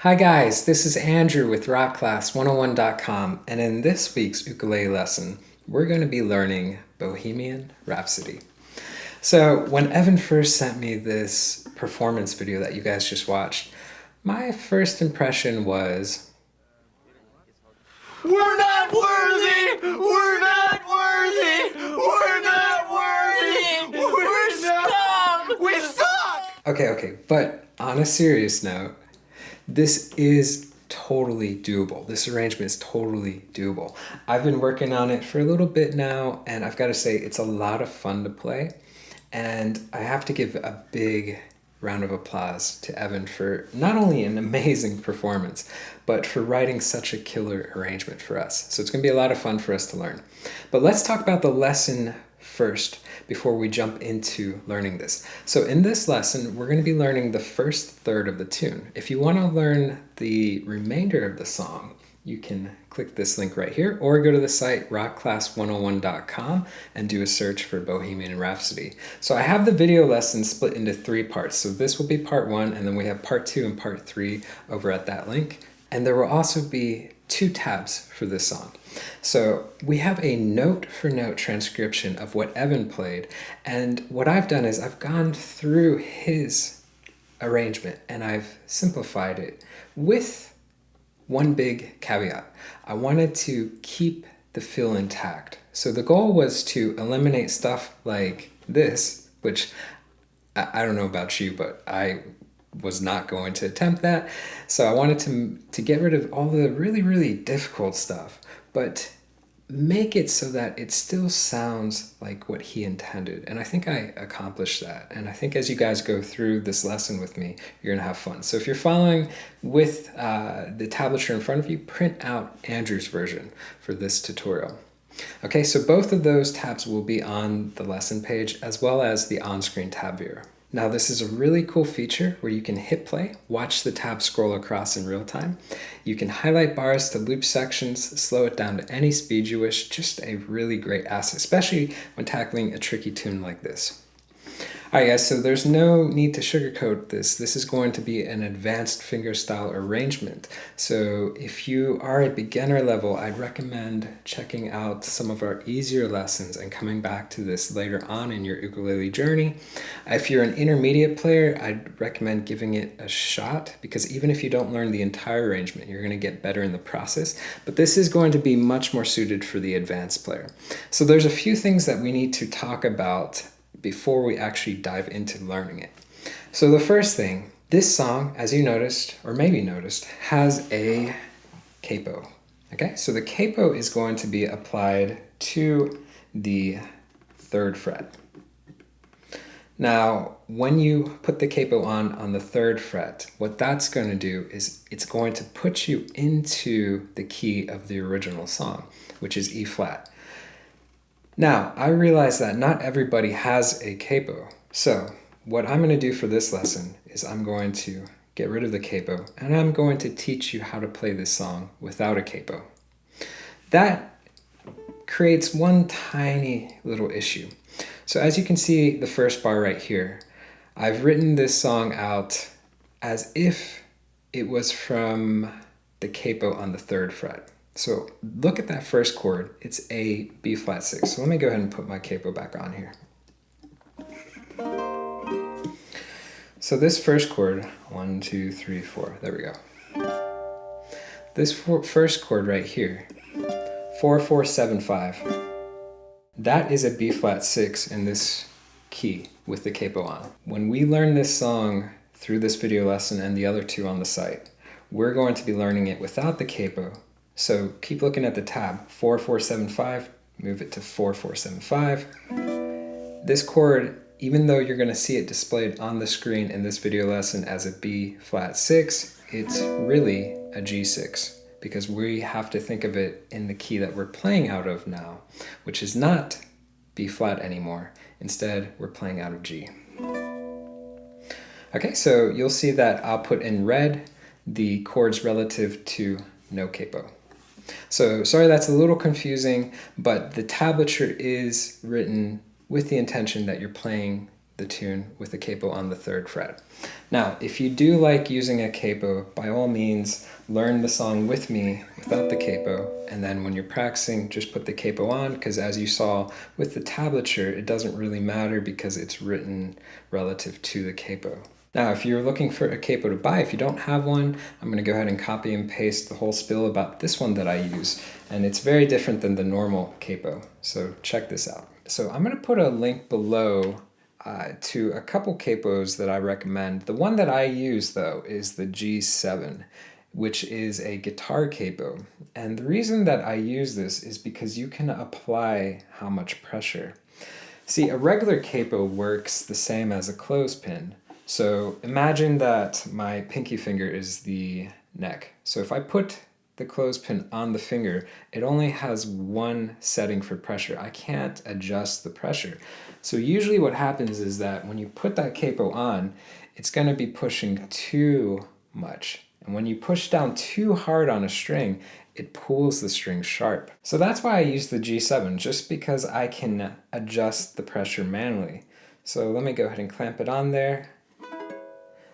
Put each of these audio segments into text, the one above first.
Hi guys, this is Andrew with rockclass101.com, and in this week's ukulele lesson, we're going to be learning Bohemian Rhapsody. So when Evan first sent me this performance video that you guys just watched, my first impression was, We're not worthy! We're not worthy! We're not worthy! We're scum! We suck! okay, but on a serious note, this is totally doable. This arrangement is totally doable. I've been working on it for a little bit now, and I've got to say it's a lot of fun to play. And I have to give a big round of applause to Evan for not only an amazing performance, but for writing such a killer arrangement for us. So it's going to be a lot of fun for us to learn. But let's talk about the lesson first before we jump into learning this. So in this lesson, we're going to be learning the first third of the tune. If you want to learn the remainder of the song, you can click this link right here or go to the site rockclass101.com and do a search for Bohemian Rhapsody. So I have the video lesson split into 3 parts. So this will be part 1, and then we have part 2 and part 3 over at that link. And there will also be 2 tabs for this song. So we have a note for note transcription of what Evan played, and what I've done is I've gone through his arrangement and I've simplified it with one big caveat. I wanted to keep the feel intact. So the goal was to eliminate stuff like this, which I don't know about you, but I was not going to attempt that. So I wanted to get rid of all the really difficult stuff, but make it so that it still sounds like what he intended. And I think I accomplished that. And I think as you guys go through this lesson with me, you're gonna have fun. So if you're following with the tablature in front of you, print out Andrew's version for this tutorial. Okay, so both of those tabs will be on the lesson page as well as the on-screen tab viewer. Now this is a really cool feature where you can hit play, watch the tab scroll across in real time. You can highlight bars to loop sections, slow it down to any speed you wish. Just a really great asset, especially when tackling a tricky tune like this. Alright guys, so there's no need to sugarcoat this. This is going to be an advanced fingerstyle arrangement. So if you are a beginner level, I'd recommend checking out some of our easier lessons and coming back to this later on in your ukulele journey. If you're an intermediate player, I'd recommend giving it a shot, because even if you don't learn the entire arrangement, you're going to get better in the process. But this is going to be much more suited for the advanced player. So there's a few things that we need to talk about before we actually dive into learning it. So the first thing, this song, as you noticed, or maybe noticed, has a capo. Okay, so the capo is going to be applied to the 3rd fret. Now, when you put the capo on the 3rd fret, what that's going to do is it's going to put you into the key of the original song, which is E flat. Now, I realize that not everybody has a capo, so what I'm going to do for this lesson is I'm going to get rid of the capo, and I'm going to teach you how to play this song without a capo. That creates one tiny little issue. So as you can see, the first bar right here, I've written this song out as if it was from the capo on the 3rd fret. So look at that first chord, it's a B flat 6. So let me go ahead and put my capo back on here. So this first chord, 1, 2, 3, 4, there we go. This first chord right here, 4, 4, 7, 5, that is a B flat 6 in this key with the capo on. When we learn this song through this video lesson and the other 2 on the site, we're going to be learning it without the capo. So keep looking at the tab, 4, 4, 7, 5, move it to 4, 4, 7, 5. This chord, even though you're going to see it displayed on the screen in this video lesson as a B flat 6, it's really a G6, because we have to think of it in the key that we're playing out of now, which is not B flat anymore. Instead, we're playing out of G. Okay, so you'll see that I'll put in red the chords relative to no capo. So sorry that's a little confusing, but the tablature is written with the intention that you're playing the tune with the capo on the 3rd fret. Now, if you do like using a capo, by all means, learn the song with me without the capo, and then when you're practicing, just put the capo on, because as you saw with the tablature, it doesn't really matter because it's written relative to the capo. Now, if you're looking for a capo to buy, if you don't have one, I'm going to go ahead and copy and paste the whole spiel about this one that I use, and it's very different than the normal capo, so check this out. So I'm going to put a link below to a couple capos that I recommend. The one that I use, though, is the G7, which is a guitar capo. And the reason that I use this is because you can apply how much pressure. See, a regular capo works the same as a clothespin. So imagine that my pinky finger is the neck. So if I put the clothespin on the finger, it only has one setting for pressure. I can't adjust the pressure. So usually what happens is that when you put that capo on, it's going to be pushing too much. And when you push down too hard on a string, it pulls the string sharp. So that's why I use the G7, just because I can adjust the pressure manually. So let me go ahead and clamp it on there.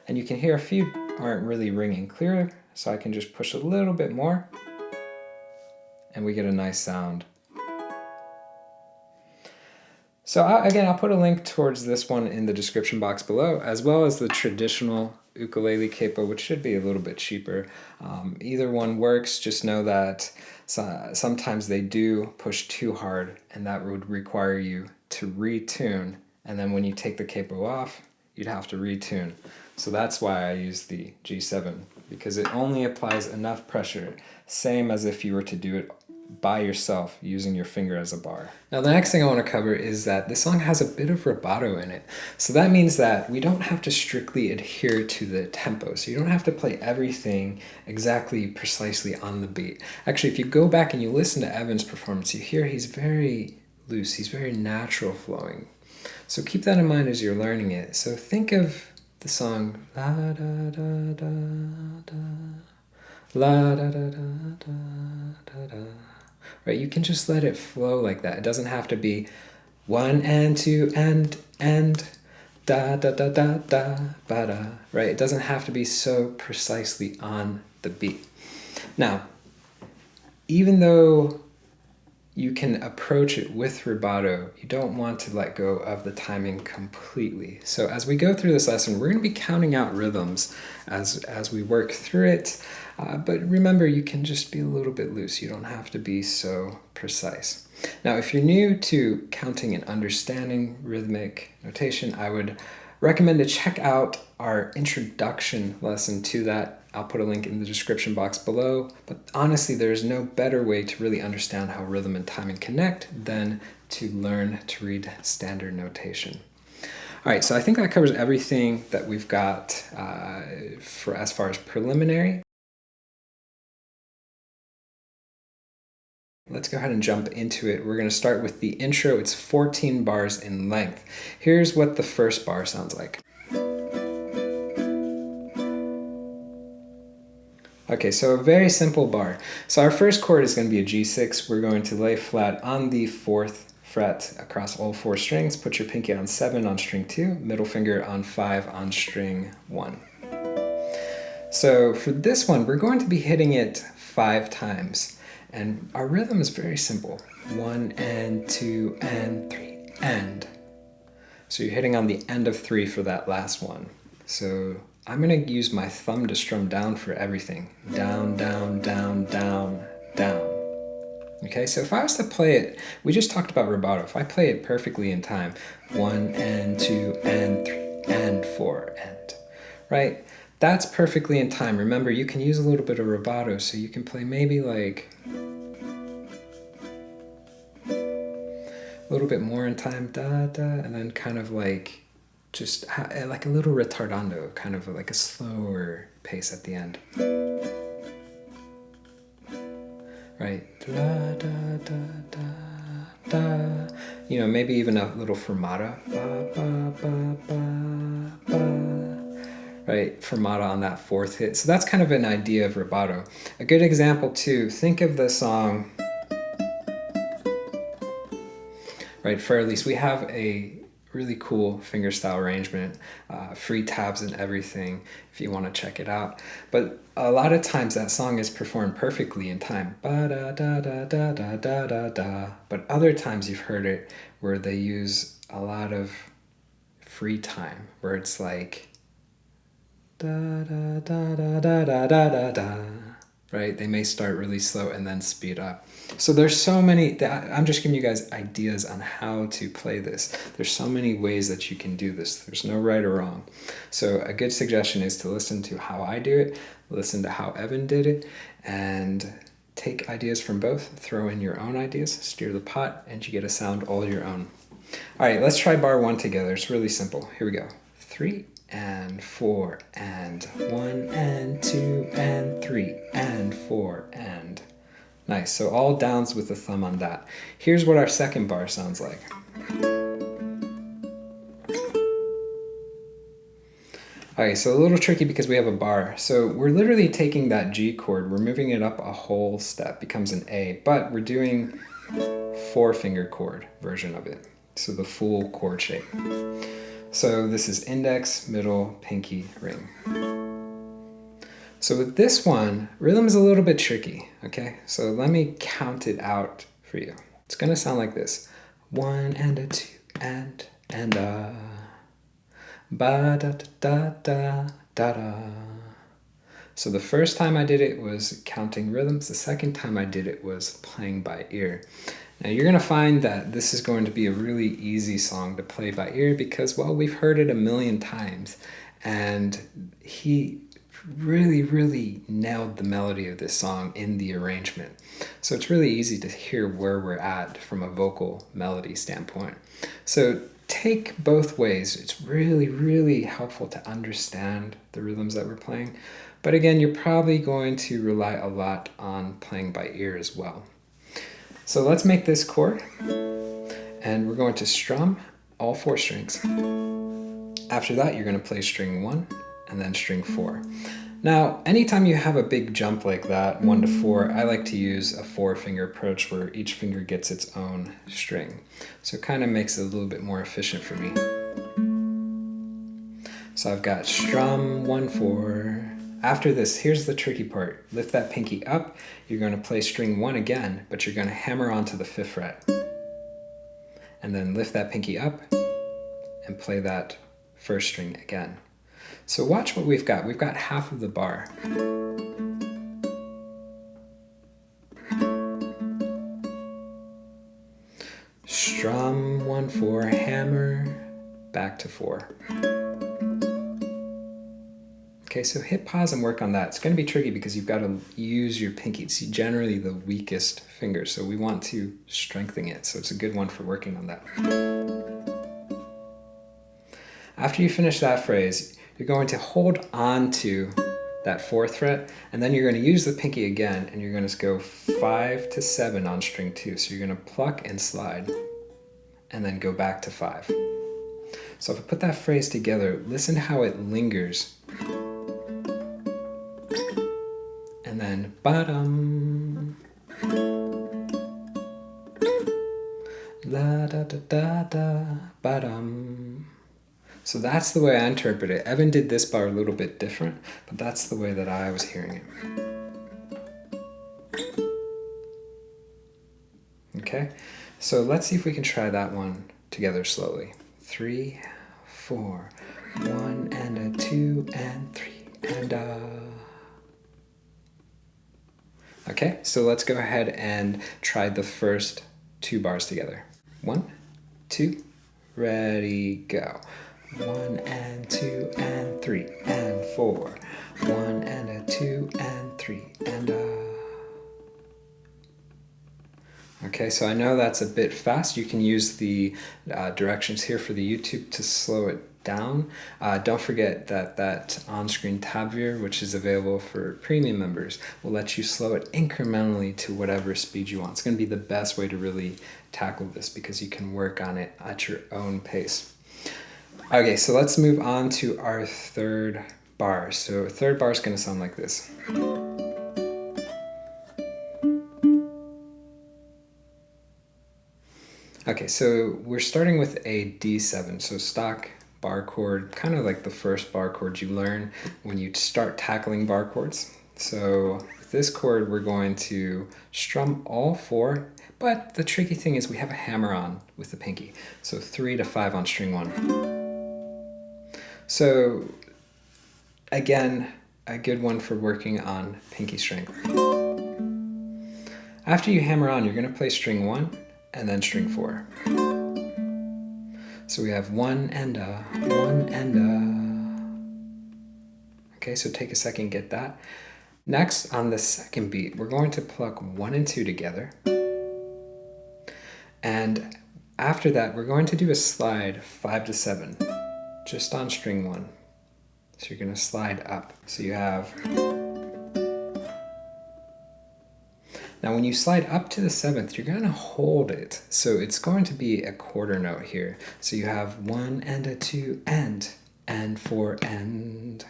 And you can hear a few aren't really ringing clear, so I can just push a little bit more, and we get a nice sound. So again, I'll put a link towards this one in the description box below, as well as the traditional ukulele capo, which should be a little bit cheaper. Either one works, just know that sometimes they do push too hard, and that would require you to retune, and then when you take the capo off, you'd have to retune. So that's why I use the G7, because it only applies enough pressure, same as if you were to do it by yourself using your finger as a bar. Now the next thing I want to cover is that this song has a bit of rubato in it. So that means that we don't have to strictly adhere to the tempo. So you don't have to play everything exactly precisely on the beat. Actually, if you go back and you listen to Evan's performance, you hear he's very loose, he's very natural flowing. So keep that in mind as you're learning it. So think of the song la da da da da la da da da da da. Right, you can just let it flow like that. It doesn't have to be 1 and 2 and da da da da da ba da. Right, it doesn't have to be so precisely on the beat. Now, even though you can approach it with rubato, you don't want to let go of the timing completely. So as we go through this lesson, we're going to be counting out rhythms as we work through it. But remember, you can just be a little bit loose. You don't have to be so precise. Now, if you're new to counting and understanding rhythmic notation, I would recommend to check out our introduction lesson to that. I'll put a link in the description box below. But honestly, there's no better way to really understand how rhythm and timing connect than to learn to read standard notation. All right, so I think that covers everything that we've got for as far as preliminary. Let's go ahead and jump into it. We're going to start with the intro. It's 14 bars in length. Here's what the first bar sounds like. Okay, so a very simple bar. So our first chord is going to be a G6. We're going to lay flat on the 4th fret across all 4 strings. Put your pinky on 7 on string 2, middle finger on 5 on string 1. So for this one, we're going to be hitting it 5 times. And our rhythm is very simple. 1 and 2 and 3 and. So you're hitting on the end of 3 for that last one. So I'm going to use my thumb to strum down for everything. Down, down, down, down, down. Okay, so if I was to play it, we just talked about rubato. If I play it perfectly in time, 1 and 2 and 3 and 4 and, right? That's perfectly in time. Remember, you can use a little bit of rubato, so you can play maybe like a little bit more in time, da da, and then kind of like just like a little retardando, kind of like a slower pace at the end. Right, da da da da da. You know, maybe even a little fermata, ba ba ba ba ba. Right, fermata on that 4th hit. So that's kind of an idea of rubato. A good example too, think of the song, right, for at least we have a really cool fingerstyle arrangement, free tabs and everything if you want to check it out. But a lot of times that song is performed perfectly in time. Ba-da-da-da-da-da-da-da. But other times you've heard it where they use a lot of free time, where it's like da-da-da-da-da-da-da-da. Right? They may start really slow and then speed up. So there's so many, I'm just giving you guys ideas on how to play this. There's so many ways that you can do this. There's no right or wrong. So a good suggestion is to listen to how I do it, listen to how Evan did it, and take ideas from both, throw in your own ideas, stir the pot, and you get a sound all your own. All right, let's try bar 1 together. It's really simple. Here we go. 3 and 4 and 1 and 2 and 3 and 4 and... Nice, so all downs with the thumb on that. Here's what our second bar sounds like. Okay, so a little tricky because we have a bar. So we're literally taking that G chord, we're moving it up a whole step, becomes an A, but we're doing 4-finger chord version of it. So the full chord shape. So this is index, middle, pinky, ring. So with this one, rhythm is a little bit tricky, okay? So let me count it out for you. It's gonna sound like this. 1 and a 2 and a. Ba da da da da da. So the first time I did it was counting rhythms. The second time I did it was playing by ear. Now you're gonna find that this is going to be a really easy song to play by ear because, well, we've heard it a million times, and he really nailed the melody of this song in the arrangement. So it's really easy to hear where we're at from a vocal melody standpoint. So take both ways. It's really helpful to understand the rhythms that we're playing. But again, you're probably going to rely a lot on playing by ear as well. So let's make this chord, and we're going to strum all 4 strings. After that, you're going to play string 1 and then string 4. Now, anytime you have a big jump like that, 1 to 4, I like to use a 4-finger approach where each finger gets its own string. So it kind of makes it a little bit more efficient for me. So I've got strum 1, 4. After this, here's the tricky part. Lift that pinky up, you're going to play string 1 again, but you're going to hammer onto the 5th fret. And then lift that pinky up and play that 1st string again. So watch what we've got. We've got half of the bar. Strum 1, 4, hammer, back to 4. Okay, so hit pause and work on that. It's going to be tricky because you've got to use your pinky. It's generally the weakest finger, so we want to strengthen it. So it's a good one for working on that. After you finish that phrase, you're going to hold on to that 4th fret, and then you're going to use the pinky again, and you're going to go 5 to 7 on string 2. So you're going to pluck and slide, and then go back to 5. So if I put that phrase together, listen to how it lingers. And then ba-dum, la da da da da, ba-dum. So that's the way I interpret it. Evan did this bar a little bit different, but that's the way that I was hearing it. Okay, so let's see if we can try that one together slowly. 3, 4, 1 and a 2 and 3 and a. Okay, so let's go ahead and try the first 2 bars together. 1, 2, ready, go. 1 and 2 and 3 and 4. 1 and a 2 and 3 and a. Okay, so I know that's a bit fast. You can use the directions here for the YouTube to slow it down. Don't forget that that on-screen tab viewer, which is available for premium members, will let you slow it incrementally to whatever speed you want. It's going to be the best way to really tackle this because you can work on it at your own pace. Okay, so let's move on to our 3rd bar. So 3rd bar is going to sound like this. Okay, so we're starting with a D7, so stock bar chord, kind of like the first bar chord you learn when you start tackling bar chords. So with this chord, we're going to strum all four, but the tricky thing is we have a hammer on with the pinky. So 3 to 5 on string 1. So again, a good one for working on pinky strength. After you hammer on, you're going to play string 1 and then string 4. So we have 1 and a, 1 and a. Okay, so take a second, get that. Next, on the second beat, we're going to pluck 1 and 2 together. And after that, we're going to do a slide 5 to 7, just on string 1. So you're going to slide up. So you have... Now when you slide up to the 7th, you're going to hold it. So it's going to be a quarter note here. So you have 1 and a 2 and 4 and.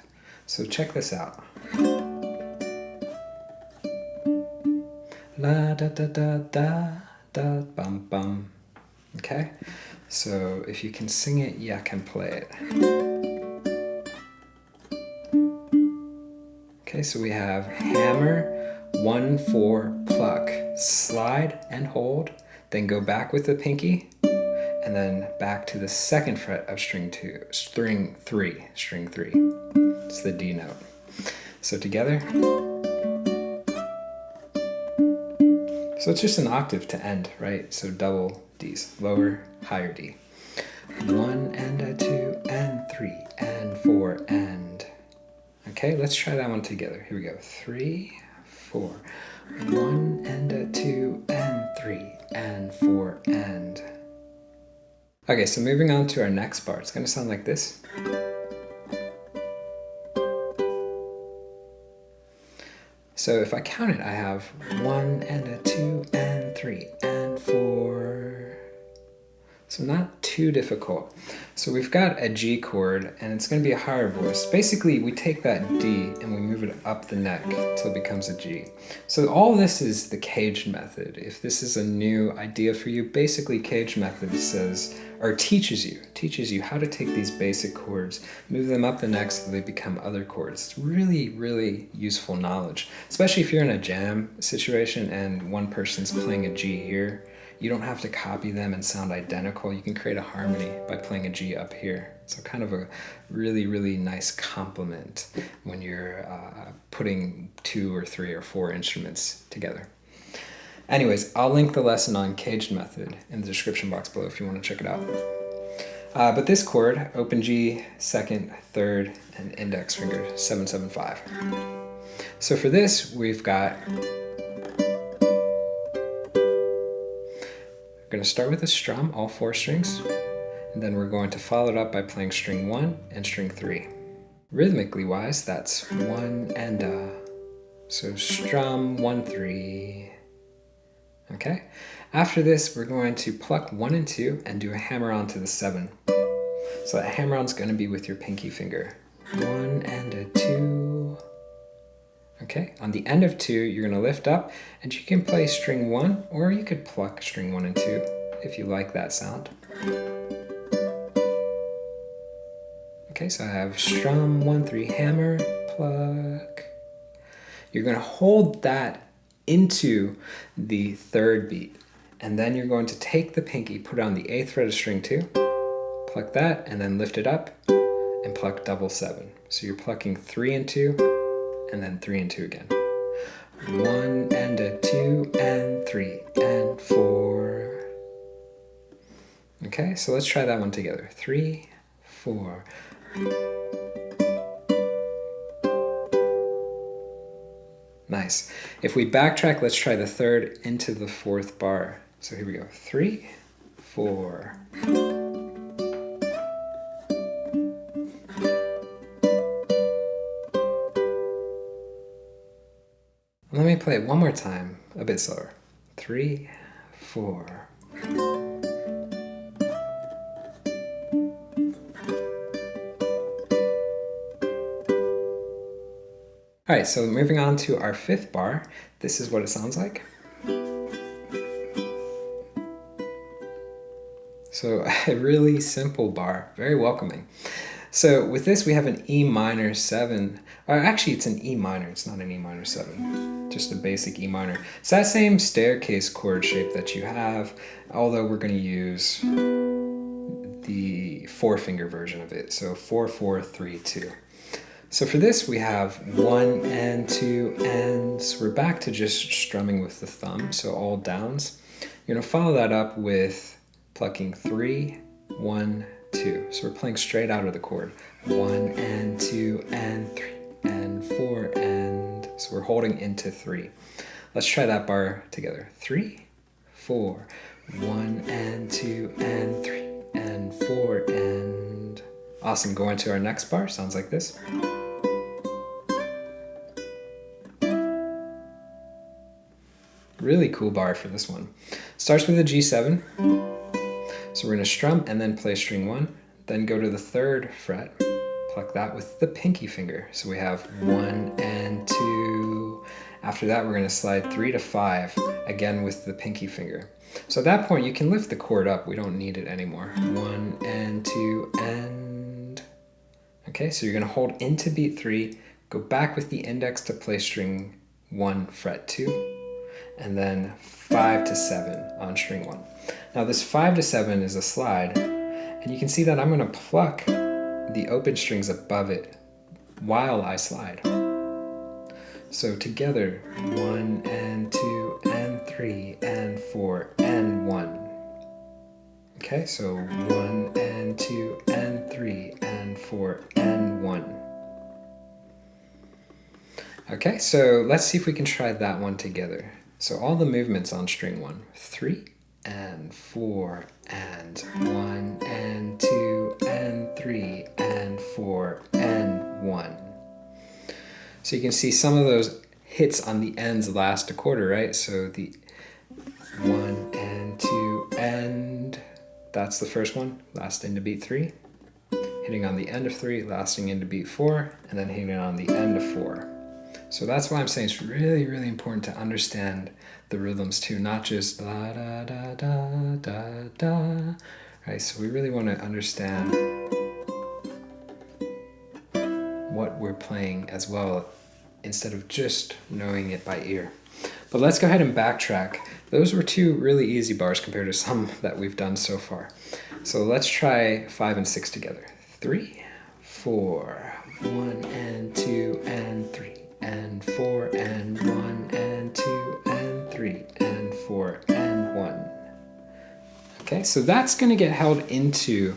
So check this out. La da da da da da bum bum. Okay? So if you can sing it, you can play it. Okay, so we have hammer, 1, 4, pluck, slide and hold, then go back with the pinky, and then back to the 2nd fret of string 3. It's the D note. So together. So it's just an octave to end, right? So double Ds, lower, higher D. 1 and a 2 and 3 and 4 and. Okay, let's try that one together. Here we go. 3, 4. 1 and a 2 and 3 and 4 and. Okay, so moving on to our next bar. It's going to sound like this. So if I count it, I have 1 and a 2 and 3 and 4. So not too difficult. So we've got a G chord, and it's going to be a higher voice. Basically, we take that D and we move it up the neck until it becomes a G. So all this is the caged method. If this is a new idea for you, basically caged method says, or teaches you how to take these basic chords, move them up the neck so they become other chords. It's really, really useful knowledge, especially if you're in a jam situation and one person's playing a G here. You don't have to copy them and sound identical. You can create a harmony by playing a G up here. So kind of a really, really nice complement when you're putting 2 or 3 or 4 instruments together. Anyways, I'll link the lesson on caged method in the description box below if you want to check it out. But this chord, open G, 2nd, 3rd, and index finger, 7, 7, 5. So for this, we've got... We're going to start with a strum, all 4 strings, and then we're going to follow it up by playing string 1 and string 3. Rhythmically wise, that's 1 and a. So strum 1, 3. Okay? After this, we're going to pluck 1 and 2 and do a hammer on to the 7. So that hammer on is going to be with your pinky finger. 1 and a 2. Okay, on the end of 2, you're going to lift up, and you can play string 1, or you could pluck string 1 and 2, if you like that sound. Okay, so I have strum 1, 3, hammer, pluck. You're going to hold that into the 3rd beat, and then you're going to take the pinky, put it on the 8th fret of string 2, pluck that, and then lift it up, and pluck double 7. So you're plucking 3 and 2, and then 3 and 2 again. 1 and a 2 and 3 and 4. Okay, so let's try that one together. 3, 4. Nice. If we backtrack, let's try the 3rd into the 4th bar. So here we go. 3, 4. Let me play it one more time, a bit slower. 3, 4. All right, so moving on to our 5th bar, this is what it sounds like. So a really simple bar, very welcoming. So with this, we have an E minor 7. Or actually, it's an E minor. It's not an E minor 7. Just a basic E minor. It's that same staircase chord shape that you have, although we're going to use the 4-finger version of it. So 4, 4, 3, 2. So for this, we have 1 and 2 and. So we're back to just strumming with the thumb, so all downs. You're going to follow that up with plucking 3, 1, 2. So we're playing straight out of the chord. 1 and 2 and 3 and 4 and. So we're holding into 3. Let's try that bar together. 3, 4, 1 and 2 and 3 and 4 and. Awesome. Go into our next bar. Sounds like this. Really cool bar for this one. Starts with a G7. So we're going to strum and then play string 1. Then go to the 3rd fret. Pluck that with the pinky finger. So we have 1 and 2. After that, we're going to slide 3 to 5, again with the pinky finger. So at that point, you can lift the chord up. We don't need it anymore. 1 and 2 and. Okay, so you're going to hold into beat 3, go back with the index to play string 1, fret 2, and then 5 to 7 on string 1. Now this 5 to 7 is a slide, and you can see that I'm going to pluck the open strings above it while I slide. So together, 1 and 2 and 3 and 4 and 1. Okay, so 1 and 2 and 3 and 4 and 1. Okay, so let's see if we can try that one together. So all the movements on string 1. 3 and 4 and 1 and 2 and 3 and 4 and 1. So you can see some of those hits on the ends last a quarter, right? So the 1 and 2 and, that's the first one, last into beat 3. Hitting on the end of 3, lasting into beat 4, and then hitting on the end of 4. So that's why I'm saying it's really, really important to understand the rhythms too, not just la da da da da da. Right? So we really want to understand what we're playing as well, instead of just knowing it by ear. But let's go ahead and backtrack. Those were 2 really easy bars compared to some that we've done so far. So let's try 5 and 6 together. 3, 4, 1 and 2 and 3 and 4 and 1 and 2 and 3 and 4 and 1. Okay, so that's going to get held into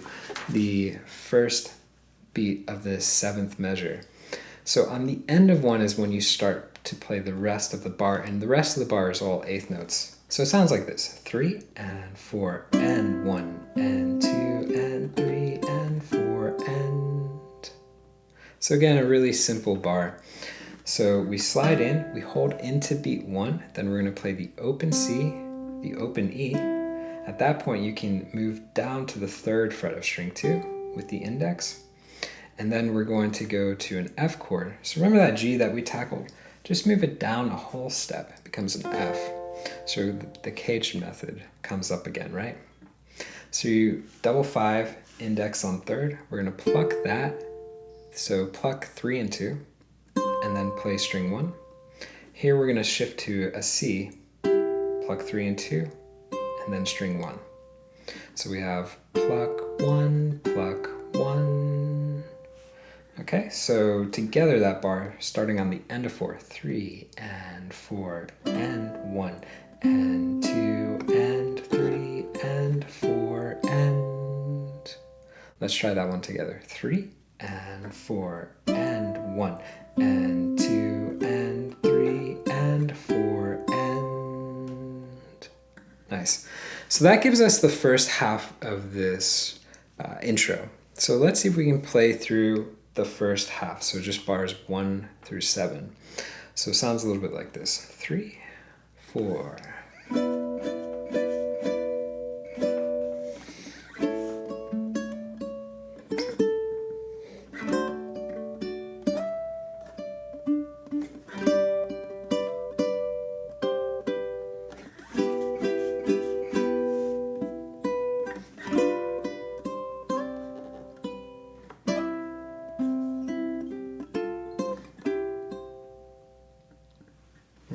the first beat of the 7th measure. So on the end of 1 is when you start to play the rest of the bar, and the rest of the bar is all 8th notes. So it sounds like this: 3 and 4 and 1 and 2 and 3 and 4 and. So again, a really simple bar. So we slide in, we hold into beat 1, then we're going to play the open C, the open E. At that point, you can move down to the 3rd fret of string 2 with the index. And then we're going to go to an F chord. So remember that G that we tackled? Just move it down a whole step. It becomes an F. So the cage method comes up again, right? So you double 5, index on 3rd. We're going to pluck that. So pluck 3 and 2, and then play string 1. Here we're going to shift to a C, pluck 3 and 2, and then string 1. So we have pluck 1, pluck 1. Okay, so together that bar, starting on the end of 4, 3 and 4 and 1 and 2 and 3 and 4 and. Let's try that one together. 3 and 4 and 1 and 2 and 3 and 4 and. Nice. So that gives us the first half of this intro. So let's see if we can play through the first half. So just bars 1 through 7. So it sounds a little bit like this: 3, 4.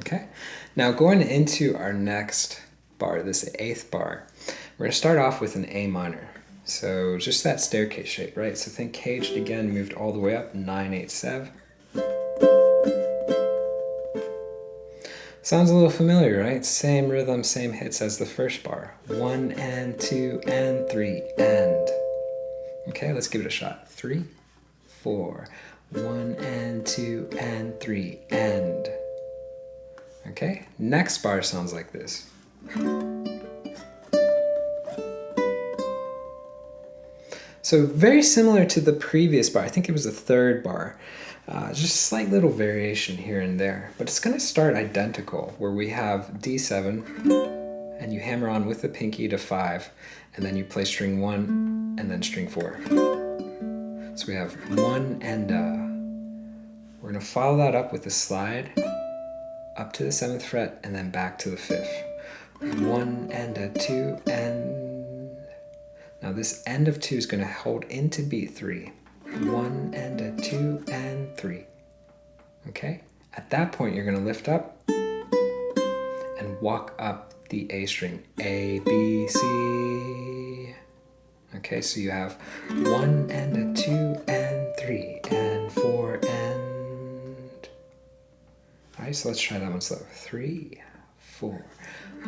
Okay, now going into our next bar, this 8th bar, we're going to start off with an A minor. So just that staircase shape, right? So think caged again, moved all the way up, 9, 8, 7. Sounds a little familiar, right? Same rhythm, same hits as the first bar. 1 and 2 and 3 and. Okay, let's give it a shot. 3, 4, 1 and 2 and 3 and. Okay, next bar sounds like this. So very similar to the previous bar. I think it was the 3rd bar. Just slight little variation here and there. But it's going to start identical, where we have D7, and you hammer on with the pinky to 5, and then you play string 1, and then string 4. So we have 1 and we're going to follow that up with a slide up to the 7th fret, and then back to the 5th. 1 and a 2 and. Now this end of 2 is going to hold into beat 3. 1 and a 2 and 3. Okay? At that point, you're going to lift up and walk up the A string. A, B, C. Okay, so you have 1 and a 2 and 3 and 4 and. Alright, so let's try that one slow. 3, 4.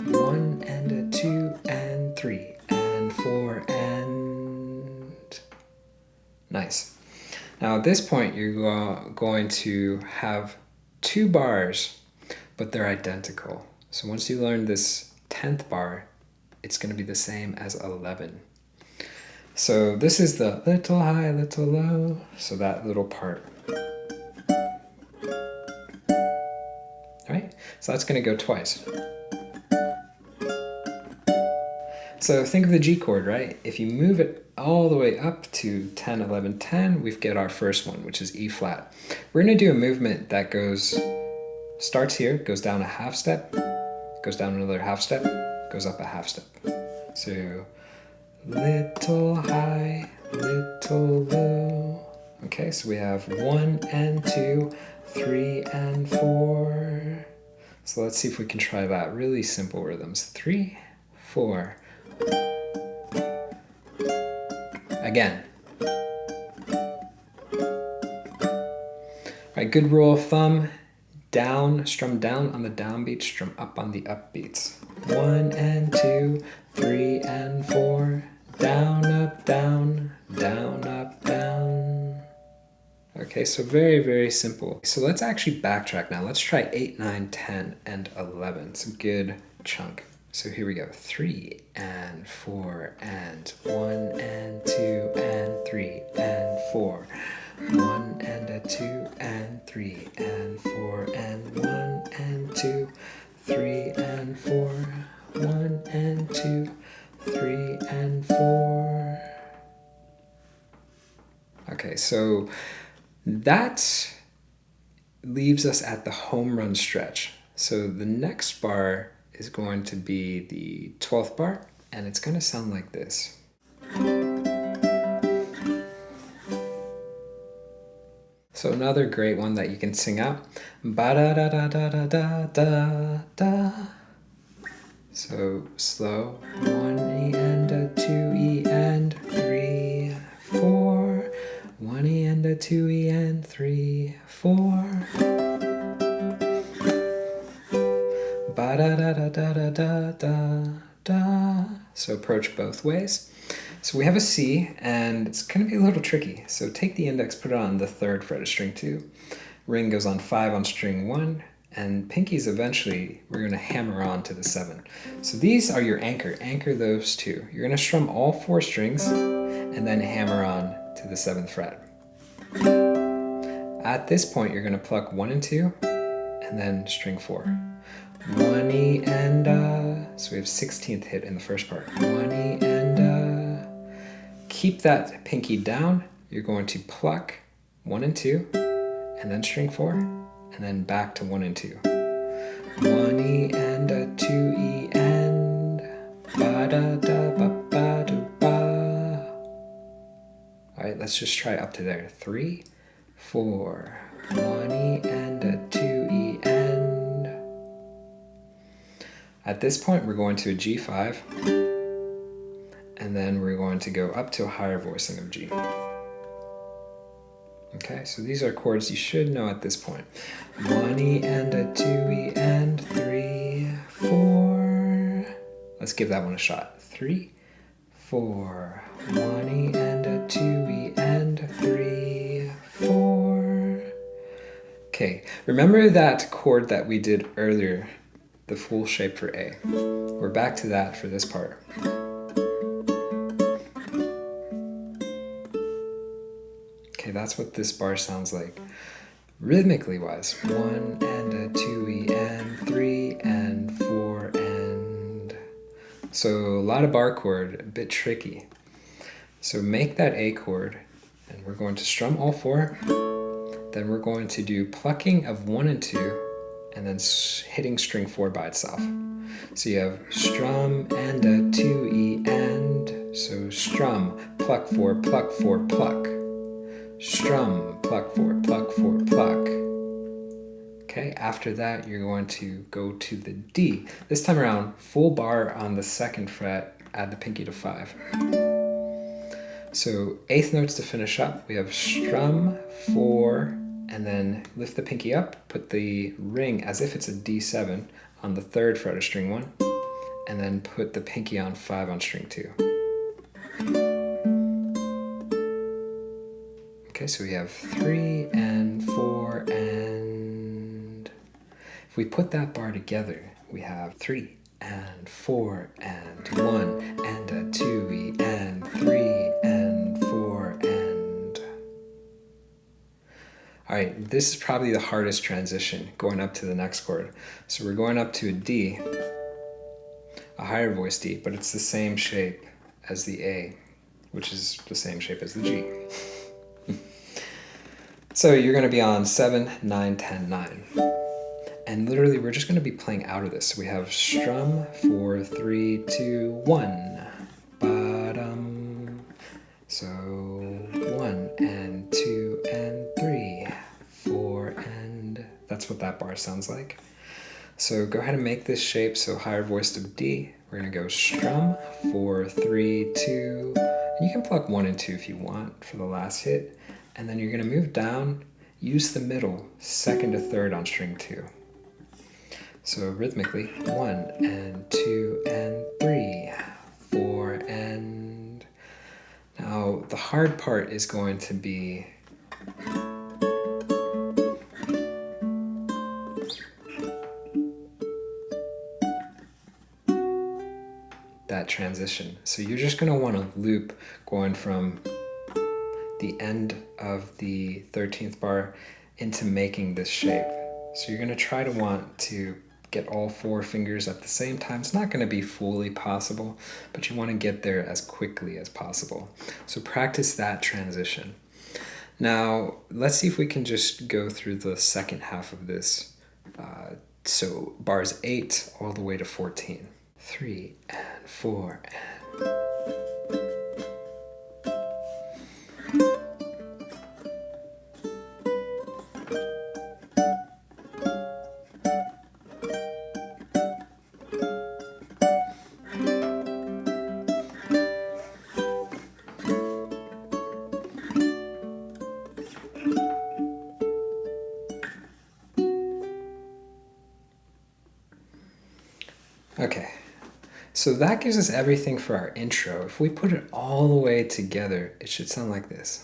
1 and a 2 and 3 and 4 and. Nice. Now at this point, you're going to have 2 bars, but they're identical. So once you learn this 10th bar, it's going to be the same as 11. So this is the little high, little low, so that little part. All right, so that's going to go twice. So think of the G chord, right? If you move it all the way up to 10, 11, 10, we've got our first one, which is E flat. We're going to do a movement that starts here, goes down a half step, goes down another half step, goes up a half step. So little high, little low. Okay, so we have 1 and 2, 3 and 4. So let's see if we can try that. Really simple rhythms. 3, 4. Again. All right, good rule of thumb. Down, strum down on the downbeats, strum up on the upbeats. 1 and 2, 3 and 4. Down, up, down, down, up, down. Okay, so very, very simple. So let's actually backtrack now. Let's try 8, 9, 10, and 11. It's a good chunk. So here we go. 3 and 4 and 1 and 2 and 3 and 4. 1 and a 2 and 3 and 4 and 1 and 2, 3 and 4. 1 and 2, 3 and 4. Okay, so that leaves us at the home run stretch. So the next bar is going to be the 12th bar, and it's going to sound like this. So another great one that you can sing out. Ba-da-da-da-da-da-da-da. So slow. 1 E and a 2 E and 3, 4. 1 E and a 2 E and 3, 4. Ba-da-da-da-da-da-da-da. So approach both ways. So we have a C, and it's going to be a little tricky. So take the index, put it on the 3rd fret of string 2. Ring goes on 5 on string 1, and pinkies eventually we're going to hammer on to the 7. So these are your anchor. Anchor those 2. You're going to strum all 4 strings and then hammer on to the 7th fret. At this point, you're going to pluck 1 and 2, and then string 4. 1 E and so we have 16th hit in the first part. 1 E and keep that pinky down. You're going to pluck 1 and 2, and then string 4, and then back to 1 and 2. 1 E and a 2 E and ba da da ba ba do ba. All right, let's just try up to there. 3, 4. 1 E and a 2 E and At this point, we're going to a G5, and then we're going to go up to a higher voicing of G. Okay, so these are chords you should know at this point. 1E and a 2E and 3, 4. Let's give that one a shot. 3, 4. 1E and a 2E and 3, 4. Okay, remember that chord that we did earlier, the full shape for A. We're back to that for this part. Okay, that's what this bar sounds like. Rhythmically wise, 1 and a 2E and 3 and 4 and... So a lot of bar chord, a bit tricky. So make that A chord, and we're going to strum all 4. Then we're going to do plucking of 1 and 2, and then hitting string 4 by itself. So you have strum and a 2E and, so strum, pluck 4, pluck 4, pluck. Strum, pluck 4, pluck 4, pluck. Okay, after that you're going to go to the D. This time around, full bar on the 2nd fret, add the pinky to 5. So 8th notes to finish up, we have strum, 4, and then lift the pinky up, put the ring as if it's a D7 on the 3rd fret of string 1, and then put the pinky on 5 on string 2. Okay, so we have 3 and 4 and... If we put that bar together, we have 3 and 4 and 1 and a 2E and 3 and 4 and... Alright, this is probably the hardest transition, going up to the next chord. So we're going up to a D, a higher voice D, but it's the same shape as the A, which is the same shape as the G. So you're going to be on 7, 9, 10, 9. And literally we're just going to be playing out of this. So we have strum, 4, 3, 2, 1. Ba-dum. So 1 and 2 and 3, 4 and... That's what that bar sounds like. So go ahead and make this shape. So higher voiced of D. We're going to go strum, 4, 3, 2. And you can pluck 1 and 2 if you want for the last hit. And then you're going to move down, use the middle, 2nd to 3rd on string 2. So rhythmically, 1 and 2 and 3, 4 and... Now the hard part is going to be that transition. So you're just going to want to loop going from the end of the 13th bar into making this shape. So you're going to try to want to get all 4 fingers at the same time. It's not going to be fully possible, but you want to get there as quickly as possible. So practice that transition. Now, let's see if we can just go through the second half of this. So bars 8 all the way to 14. 3 and 4 and... Okay, so that gives us everything for our intro. If we put it all the way together, it should sound like this.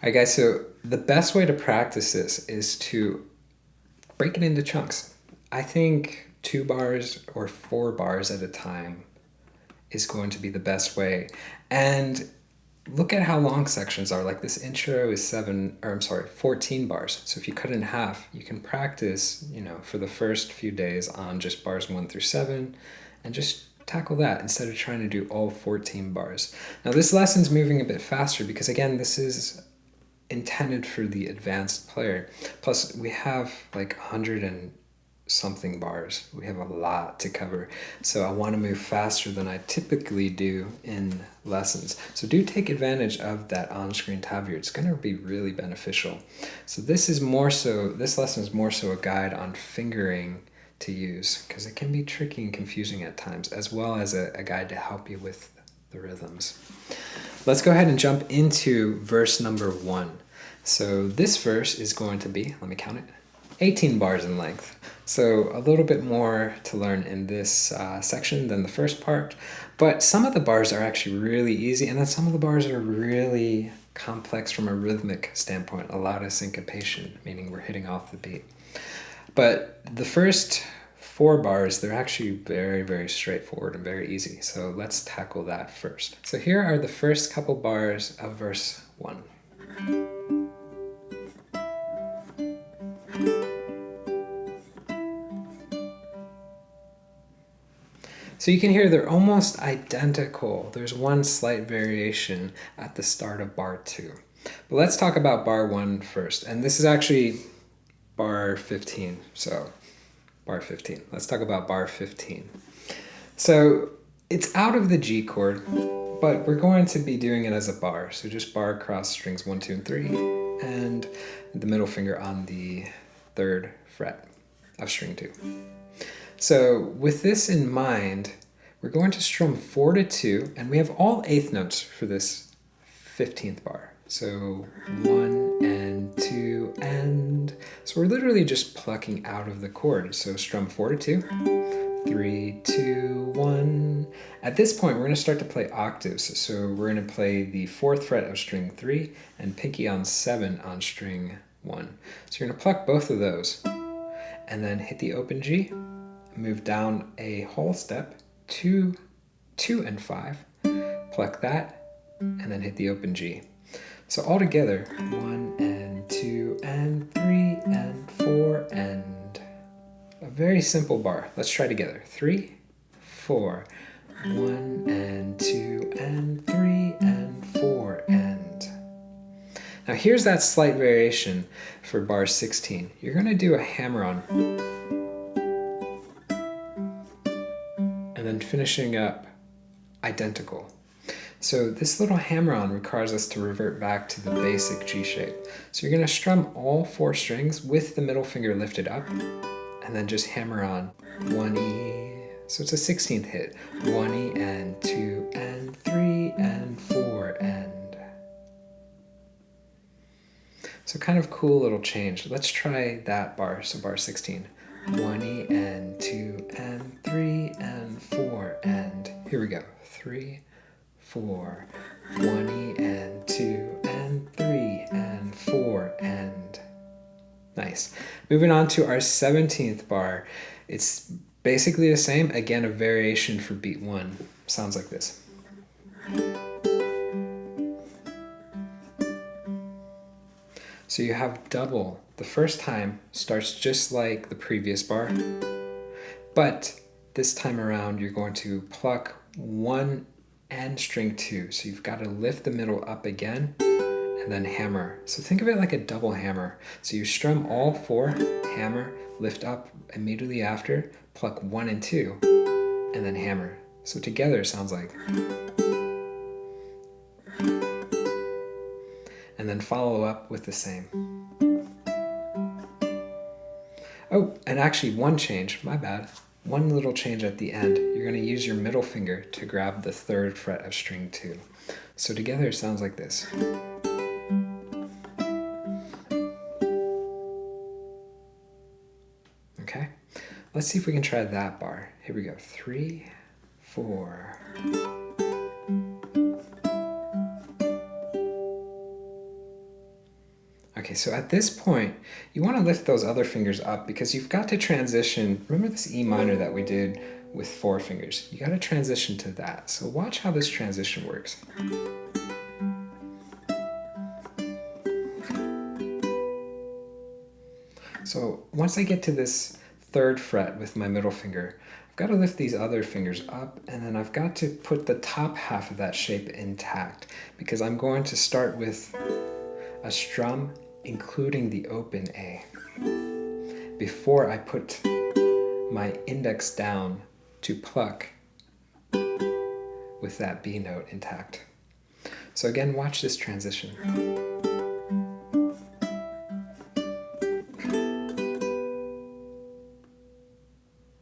Alright guys, so the best way to practice this is to break it into chunks. I think 2 bars or 4 bars at a time is going to be the best way. And look at how long sections are. Like this intro is 14 bars. So if you cut it in half, you can practice, for the first few days on just bars 1 through 7 and just tackle that instead of trying to do all 14 bars. Now this lesson's moving a bit faster because again, this is intended for the advanced player. Plus we have like 100 and something bars. We have a lot to cover. So I want to move faster than I typically do in lessons. So do take advantage of that on-screen tablature. It's going to be really beneficial. So this lesson is more so a guide on fingering to use because it can be tricky and confusing at times, as well as a guide to help you with the rhythms. Let's go ahead and jump into verse number 1. So this verse is going to be, let me count it, 18 bars in length. So a little bit more to learn in this section than the first part, but some of the bars are actually really easy, and then some of the bars are really complex from a rhythmic standpoint, a lot of syncopation, meaning we're hitting off the beat. But the first 4 bars, they're actually very, very straightforward and very easy. So let's tackle that first. So here are the first couple bars of verse 1. So you can hear they're almost identical. There's one slight variation at the start of bar 2. But let's talk about bar 1 first. And this is actually bar 15. So bar 15. Let's talk about bar 15. So it's out of the G chord, but we're going to be doing it as a bar. So just bar across strings 1, 2, and 3, and the middle finger on the 3rd fret of string 2. So with this in mind, we're going to strum 4 to 2, and we have all 8th notes for this 15th bar. So 1 and 2 and... So we're literally just plucking out of the chord. So strum 4 to 2, 3, 2, 1. At this point, we're going to start to play octaves. So we're going to play the 4th fret of string 3 and pinky on 7 on string 1. So you're going to pluck both of those and then hit the open G, move down a whole step, 2, 2, and 5, pluck that, and then hit the open G. So all together, 1 and 2 and 3 and 4 and a very simple bar. Let's try together. 3, 4, 1 and 2 and 3 and 4 and. Now here's that slight variation for bar 16. You're going to do a hammer-on and then finishing up identical. So this little hammer-on requires us to revert back to the basic G shape. So you're going to strum all 4 strings with the middle finger lifted up and then just hammer on 1 E. So it's a 16th hit. 1 E and 2 and 3 and 4 and. So kind of cool little change. Let's try that bar. So bar 16. 1 E and 2 and 3 and 4 and. Here we go. 3, 4, 1 E and 2 and 3 and 4 and. Nice. Moving on to our 17th bar. It's basically the same. Again, a variation for beat 1. Sounds like this. So you have double. The first time starts just like the previous bar, but this time around you're going to pluck 1 and string 2. So you've got to lift the middle up again and then hammer. So think of it like a double hammer. So you strum all 4, hammer, lift up immediately after, pluck 1 and 2, and then hammer. So together it sounds like. And then follow up with the same. Oh, and actually one change, my bad. One little change at the end. You're going to use your middle finger to grab the 3rd fret of string 2. So together it sounds like this. Okay, let's see if we can try that bar. Here we go. 3, 4. Okay, so at this point, you want to lift those other fingers up because you've got to transition. Remember this E minor that we did with 4 fingers? You got to transition to that. So watch how this transition works. So once I get to this 3rd fret with my middle finger, I've got to lift these other fingers up, and then I've got to put the top half of that shape intact because I'm going to start with a strum including the open A before I put my index down to pluck with that B note intact. So again, watch this transition.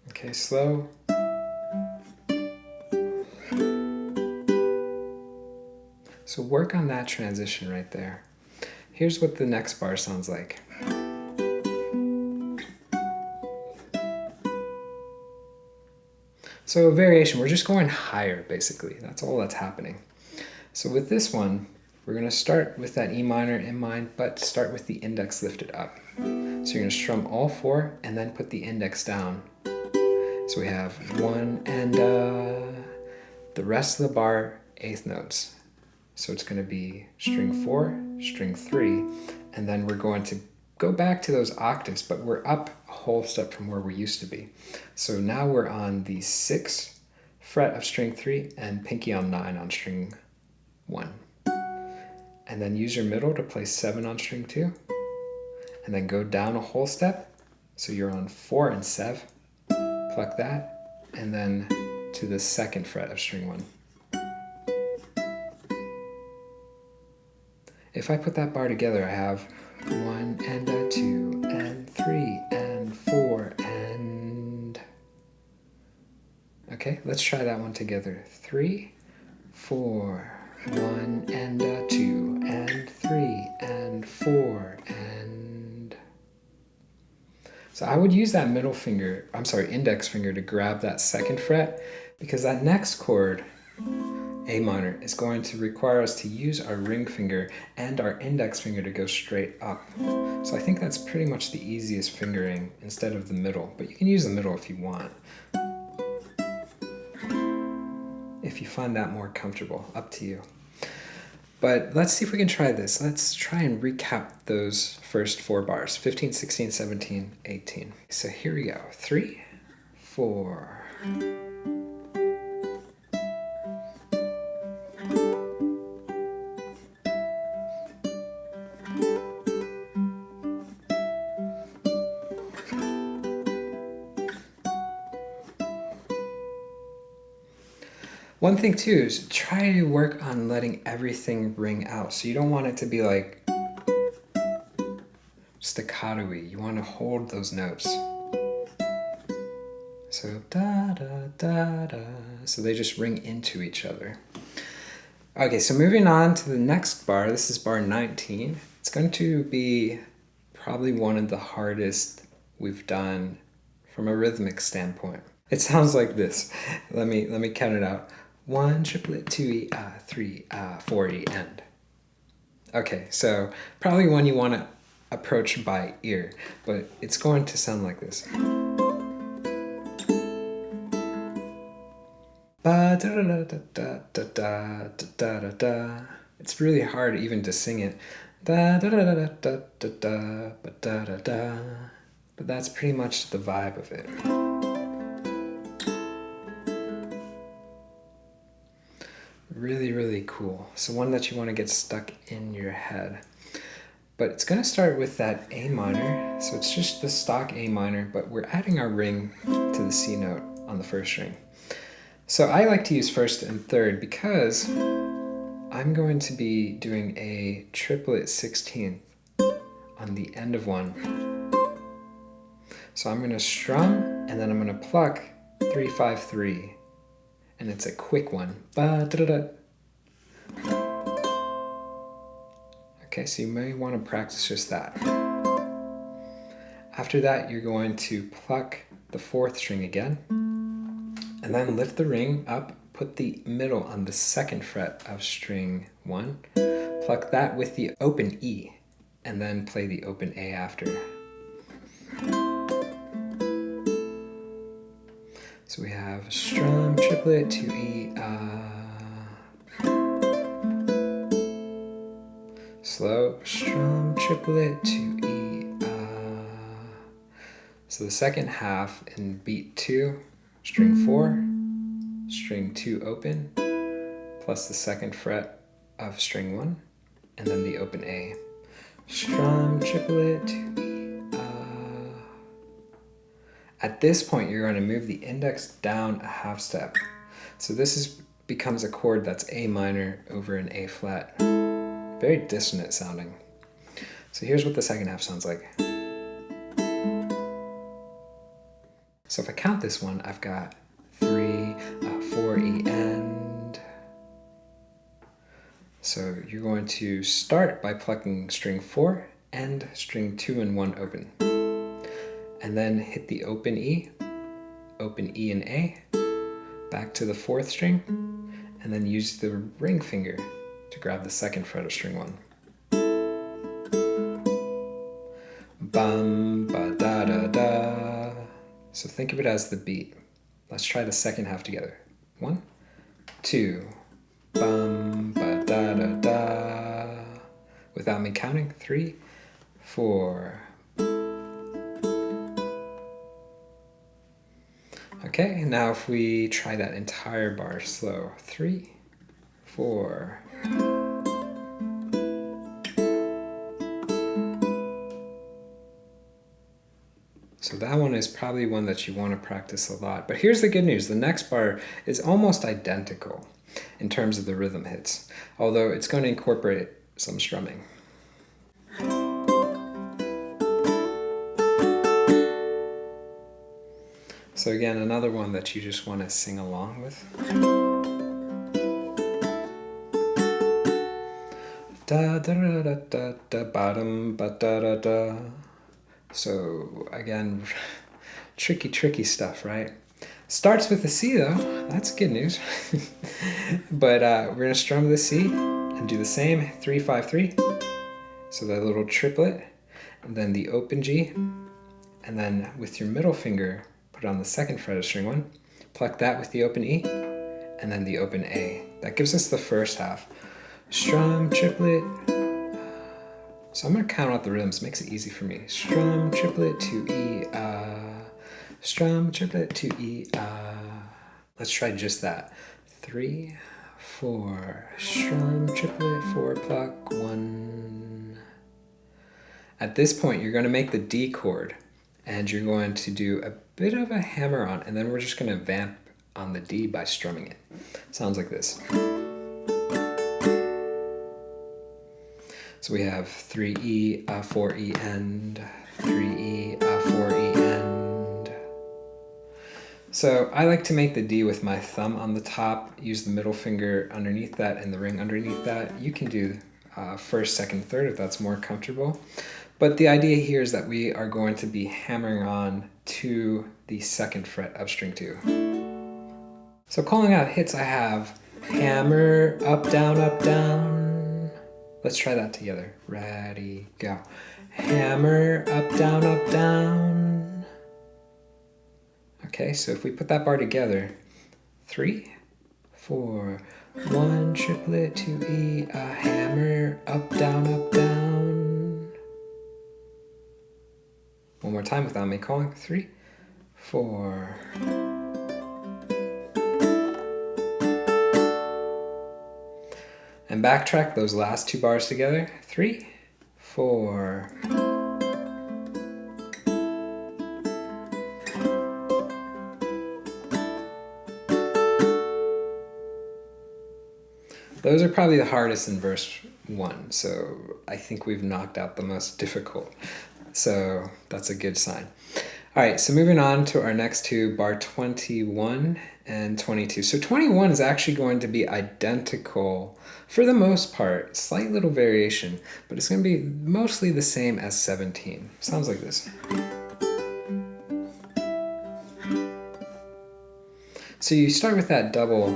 Okay, slow. So work on that transition right there. Here's what the next bar sounds like. So a variation, we're just going higher basically. That's all that's happening. So with this one, we're going to start with that E minor in mind, but start with the index lifted up. So you're going to strum all 4 and then put the index down. So we have 1 and the rest of the bar 8th notes. So it's going to be string 4, string 3, and then we're going to go back to those octaves, but we're up a whole step from where we used to be. So now we're on the 6th fret of string 3 and pinky on 9 on string 1. And then use your middle to play 7 on string 2, and then go down a whole step. So you're on 4 and 7, pluck that, and then to the 2nd fret of string 1. If I put that bar together, I have 1 and a 2 and 3 and 4 and... Okay, let's try that one together. 3, 4, 1 and a 2 and 3 and 4 and... So I would use that index finger to grab that 2nd fret because that next chord, A minor, is going to require us to use our ring finger and our index finger to go straight up. So I think that's pretty much the easiest fingering instead of the middle, but you can use the middle if you want. If you find that more comfortable, up to you. But let's see if we can try this. Let's try and recap those first 4 bars, 15, 16, 17, 18. So here we go, 3, 4. One thing too is try to work on letting everything ring out. So you don't want it to be like staccato-y. You want to hold those notes. So da da da da. So they just ring into each other. Okay, so moving on to the next bar. This is bar 19. It's going to be probably one of the hardest we've done from a rhythmic standpoint. It sounds like this. Let me count it out. 1 triplet, 2 E, 3 4 E, and. Okay, so probably one you want to approach by ear, but it's going to sound like this. Ba da da da da da da da da da. It's really hard even to sing it. Da da da da da da da da da da. But that's pretty much the vibe of it. Really, really cool. So one that you want to get stuck in your head. But it's going to start with that A minor. So it's just the stock A minor, but we're adding our ring to the C note on the first string. So I like to use 1st and 3rd because I'm going to be doing a triplet 16th on the end of one. So I'm going to strum and then I'm going to pluck 3 5 3. And it's a quick one. Ba, da, da, da. Okay, so you may want to practice just that. After that, you're going to pluck the 4th string again, and then lift the ring up, put the middle on the 2nd fret of string 1, pluck that with the open E, and then play the open A after. So we have strum triplet to E, slow, strum triplet to E, So the second half in beat 2, string 4, string 2 open, plus the second fret of string 1, and then the open A. Strum triplet to E, At this point, you're going to move the index down a half step. So this becomes a chord that's A minor over an A flat. Very dissonant sounding. So here's what the second half sounds like. So if I count this one, I've got 3, 4 E end. So you're going to start by plucking string 4 and string 2 and 1 open. And then hit the open E and A, back to the 4th string, and then use the ring finger to grab the 2nd fret of string 1. Bum, ba, da, da, da. So think of it as the beat. Let's try the second half together. 1, 2, bum, ba, da, da, da. Without me counting, 3, 4. Okay, now if we try that entire bar slow. 3, 4. So that one is probably one that you want to practice a lot. But here's the good news. The next bar is almost identical in terms of the rhythm hits, although it's going to incorporate some strumming. So again, another one that you just want to sing along with. Da da da da da da bottom ba da da da. So again, tricky stuff, right? Starts with the C though. That's good news. But we're gonna strum the C and do the same 3 5 3. So that little triplet, and then the open G, and then with your middle finger, put on the 2nd fret of string 1, pluck that with the open E, and then the open A. That gives us the first half. Strum, triplet. So I'm going to count out the rhythms, makes it easy for me. Strum, triplet to E, strum, triplet to E, Let's try just that. 3, 4, strum, triplet, 4, pluck, 1. At this point, you're going to make the D chord, and you're going to do a bit of a hammer on, and then we're just going to vamp on the D by strumming it. Sounds like this. So we have 3E, 4E end, 3E, 4E end. So I like to make the D with my thumb on the top, use the middle finger underneath that and the ring underneath that. You can do first, second, third if that's more comfortable. But the idea here is that we are going to be hammering on to the 2nd fret of string 2. So calling out hits, I have hammer, up, down, up, down. Let's try that together. Ready, go. Hammer, up, down, up, down. Okay, so if we put that bar together, 3, 4, 1, triplet to E, a hammer, up, down, up, down. One more time without me calling. 3, 4. And backtrack those last 2 bars together. 3, 4. Those are probably the hardest in verse 1, so I think we've knocked out the most difficult. So that's a good sign. All right, so moving on to our next 2, bar 21 and 22. So 21 is actually going to be identical for the most part, slight little variation, but it's going to be mostly the same as 17. Sounds like this. So you start with that double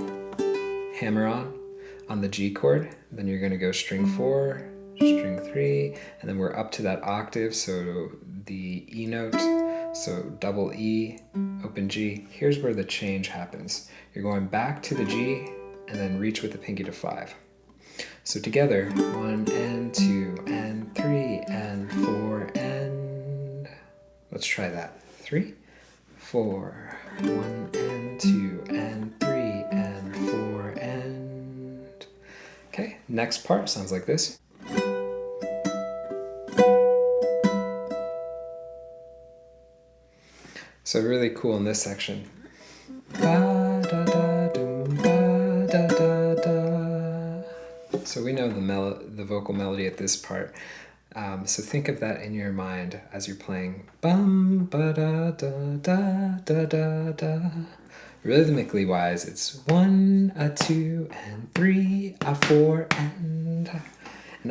hammer on the G chord, then you're going to go string 4, string 3, and then we're up to that octave, so the E note, so double E, open G. Here's where the change happens. You're going back to the G, and then reach with the pinky to 5. So together, 1 and 2 and 3 and 4 and... Let's try that. 3, 4, 1 and 2 and 3 and 4 and... Okay, next part sounds like this. So really cool in this section. Ba, da, da, doom, ba, da, da, da. So we know the vocal melody at this part. So think of that in your mind as you're playing. Bum, ba, da, da, da, da, da, da. Rhythmically wise, it's 1, a 2, and 3, a 4, and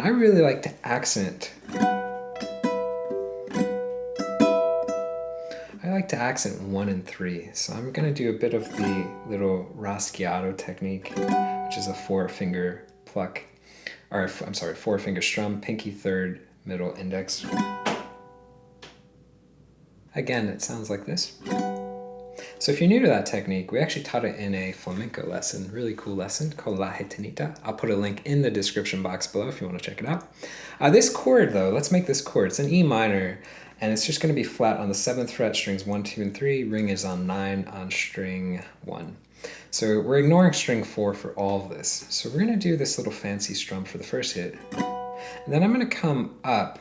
I really like to accent. I like to accent 1 and 3, so I'm going to do a bit of the little raschiato technique, which is a 4-finger pluck, or I'm sorry, 4-finger strum, pinky third, middle index. Again, it sounds like this. So if you're new to that technique, we actually taught it in a flamenco lesson, really cool lesson called La Gitanita. I'll put a link in the description box below if you want to check it out. This chord though, let's make this chord. It's an E minor, and it's just going to be flat on the 7th fret, strings 1, 2, and 3. Ring is on 9 on string 1. So we're ignoring string 4 for all of this. So we're going to do this little fancy strum for the first hit. And then I'm going to come up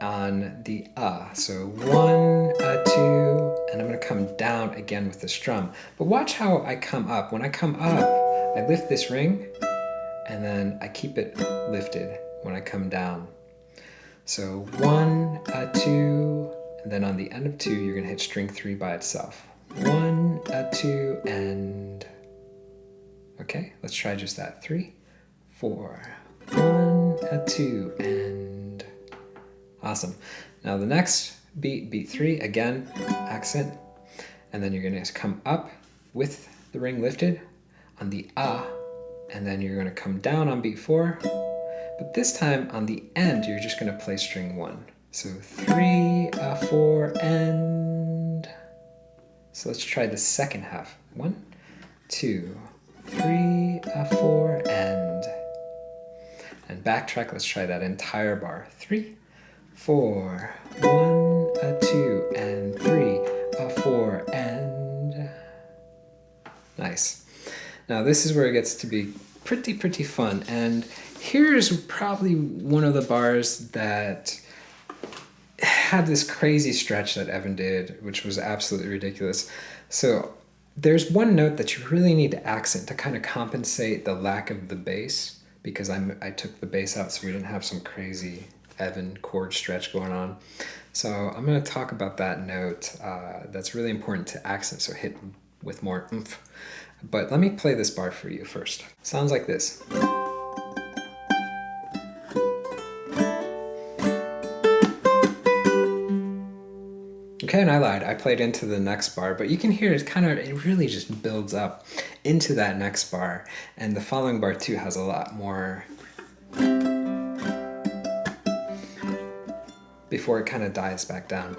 on the So 1, 2, and I'm going to come down again with the strum. But watch how I come up. When I come up, I lift this ring, and then I keep it lifted when I come down. So 1, 2, and then on the end of 2, you're going to hit string 3 by itself. 1, 2, and... Okay, let's try just that. 3, 4, 1, 2, and... Awesome. Now the next beat 3, again, accent, and then you're going to come up with the ring lifted on the and then you're going to come down on beat 4. But this time on the end, you're just going to play string 1. So 3, 4, and... So let's try the second half. 1, 2, 3, 4, and backtrack. Let's try that entire bar. 3, 4, 1, 2, and 3, 4, and... Nice. Now this is where it gets to be pretty fun, and here's probably one of the bars that had this crazy stretch that Evan did, which was absolutely ridiculous. So there's one note that you really need to accent to kind of compensate the lack of the bass, because I took the bass out so we didn't have some crazy Evan chord stretch going on. So I'm going to talk about that note that's really important to accent, so hit with more oomph. But let me play this bar for you first. Sounds like this. Okay, and I lied. I played into the next bar, but you can hear it really just builds up into that next bar, and the following bar too has a lot more before it kind of dies back down.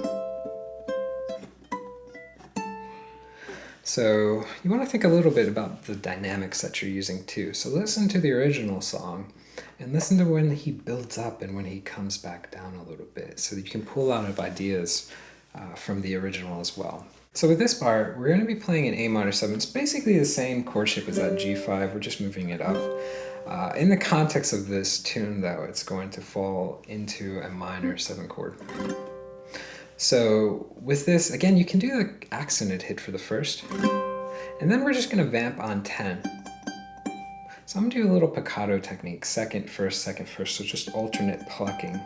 So you want to think a little bit about the dynamics that you're using too. So listen to the original song and listen to when he builds up and when he comes back down a little bit, so that you can pull out of ideas from the original as well. So with this bar, we're going to be playing an A minor 7. It's basically the same chord shape as that G5. We're just moving it up. In the context of this tune, though, it's going to fall into a minor 7 chord. So with this, again, you can do the accented hit for the first, and then we're just going to vamp on 10. So I'm going to do a little piccato technique, second, first, so just alternate plucking.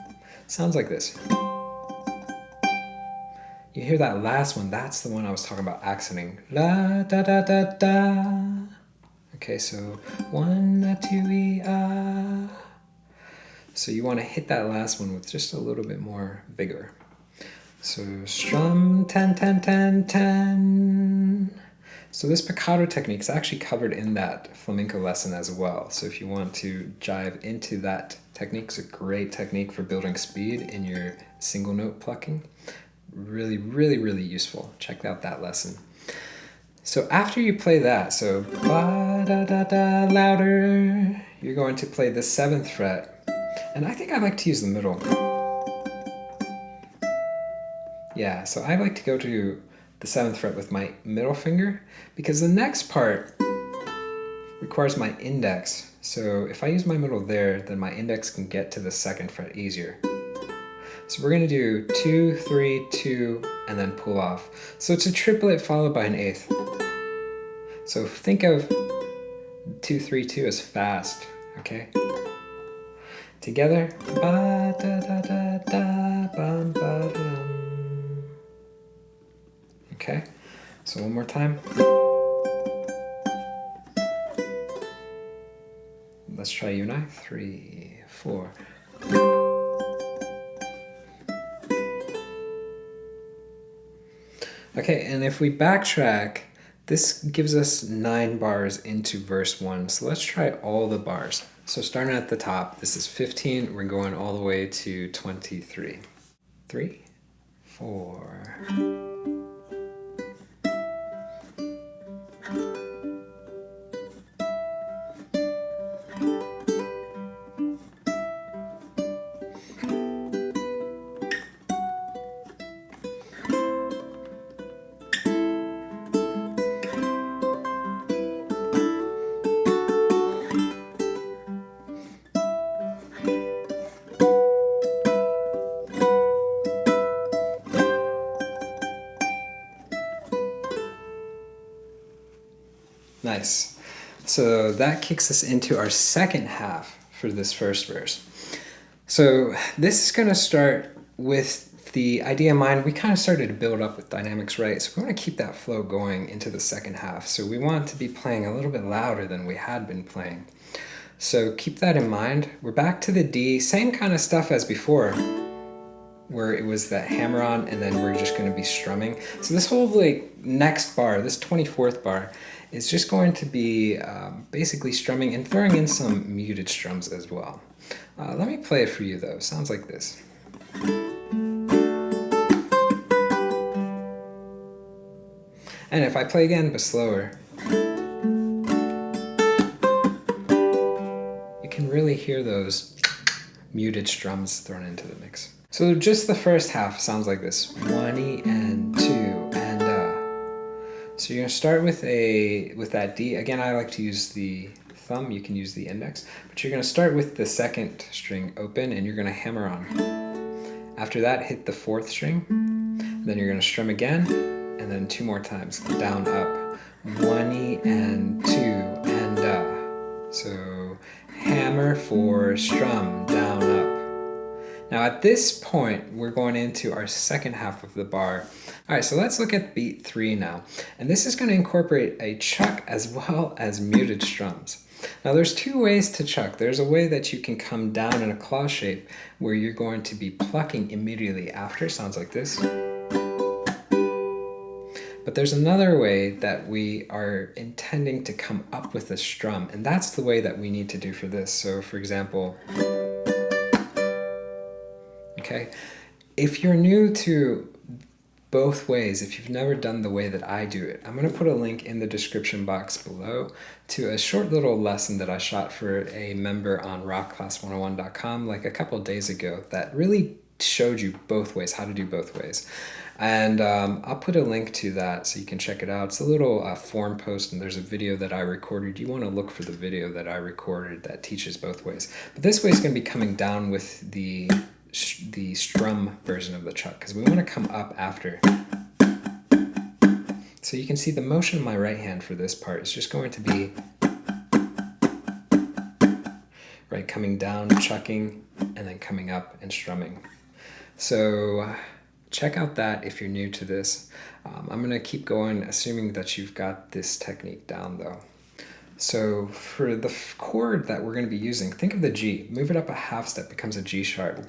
Sounds like this. You hear that last one, that's the one I was talking about accenting. La da da da da. Okay, so 1, 2, E, ah. So you want to hit that last one with just a little bit more vigor. So strum 10, 10, 10, 10. So this picado technique is actually covered in that flamenco lesson as well. So if you want to dive into that technique, it's a great technique for building speed in your single note plucking. Really, really, really useful. Check out that lesson. So after you play that, so ba da da da louder, you're going to play the 7th fret. And I think I like to use the middle. Yeah, so I like to go to the 7th fret with my middle finger because the next part requires my index. So if I use my middle there, then my index can get to the 2nd fret easier. So we're going to do 2, 3, 2, and then pull off. So it's a triplet followed by an 8th. So think of 2, 3, 2 as fast, okay? Together. Ba, da, da, da, da, bum, ba, dum. Okay, so one more time. Let's try you and I. 3, 4. Okay, and if we backtrack, this gives us 9 bars into verse 1. So let's try all the bars. So starting at the top, this is 15. We're going all the way to 23. 3, 4. Nice. So that kicks us into our second half for this first verse. So this is going to start with the idea in mind. We kind of started to build up with dynamics, right? So we want to keep that flow going into the second half. So we want to be playing a little bit louder than we had been playing. So keep that in mind. We're back to the D, same kind of stuff as before, where it was that hammer on and then we're just going to be strumming. So this whole next bar, this 24th bar, is just going to be basically strumming and throwing in some muted strums as well. Let me play it for you though. Sounds like this. And if I play again but slower, you can really hear those muted strums thrown into the mix. So just the first half sounds like this. 1E and 2 and So you're going to start with that D. Again, I like to use the thumb. You can use the index. But you're going to start with the 2nd string open and you're going to hammer on. After that, hit the 4th string. Then you're going to strum again and then 2 more times. Down, up. 1E and 2 and So hammer, 4, strum, down, up. Now at this point, we're going into our second half of the bar. All right, so let's look at beat 3 now. And this is going to incorporate a chuck as well as muted strums. Now there's 2 ways to chuck. There's a way that you can come down in a claw shape where you're going to be plucking immediately after. Sounds like this. But there's another way that we are intending to come up with a strum, and that's the way that we need to do for this. So for example, okay, if you're new to both ways, if you've never done the way that I do it, I'm going to put a link in the description box below to a short little lesson that I shot for a member on rockclass101.com like a couple days ago that really showed you both ways, how to do both ways. And I'll put a link to that so you can check it out. It's a little forum post and there's a video that I recorded. You want to look for the video that I recorded that teaches both ways. But this way is going to be coming down with the strum version of the chuck because we want to come up after. So you can see the motion of my right hand for this part is just going to be right, coming down, chucking, and then coming up and strumming. So check out that if you're new to this. I'm going to keep going, assuming that you've got this technique down though. So for the chord that we're going to be using, think of the G. Move it up a half step, becomes a G sharp.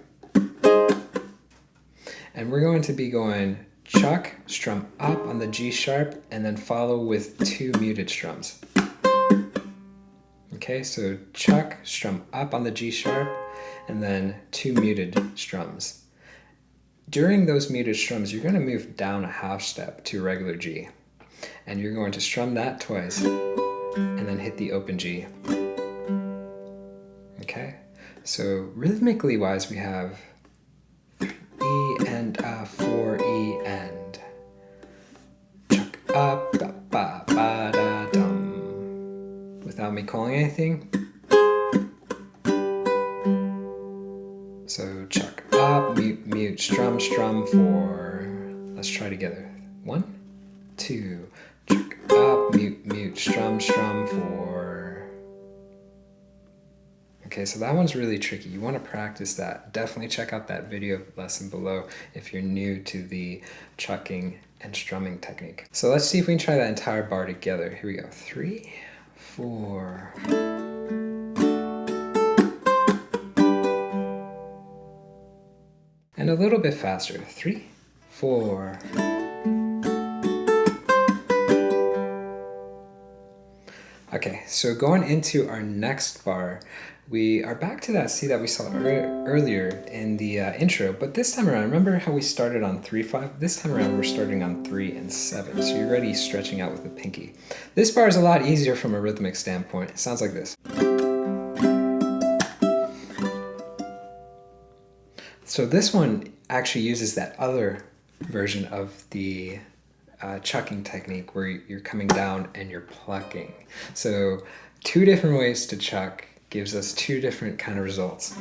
And we're going to be going chuck, strum up on the G sharp, and then follow with 2 muted strums. Okay, so chuck, strum up on the G sharp, and then 2 muted strums. During those muted strums, you're going to move down a half step to regular G. And you're going to strum that twice, and then hit the open G. Okay, so rhythmically wise, we have E and a, 4 E and chuck up, ba ba ba da dum. Without me calling anything. So chuck up, mute, mute, strum, strum, 4. Let's try together. 1, 2, chuck up, mute, mute, strum, strum, 4. Okay, so that one's really tricky. You want to practice that. Definitely check out that video lesson below if you're new to the chucking and strumming technique. So let's see if we can try that entire bar together. Here we go. 3, 4. And a little bit faster. 3, 4. Okay, so going into our next bar, we are back to that C that we saw earlier in the intro, but this time around, remember how we started on 3, 5? This time around, we're starting on 3 and 7, so you're already stretching out with the pinky. This bar is a lot easier from a rhythmic standpoint. It sounds like this. So this one actually uses that other version of the chucking technique where you're coming down and you're plucking. So 2 different ways to chuck gives us 2 different kind of results.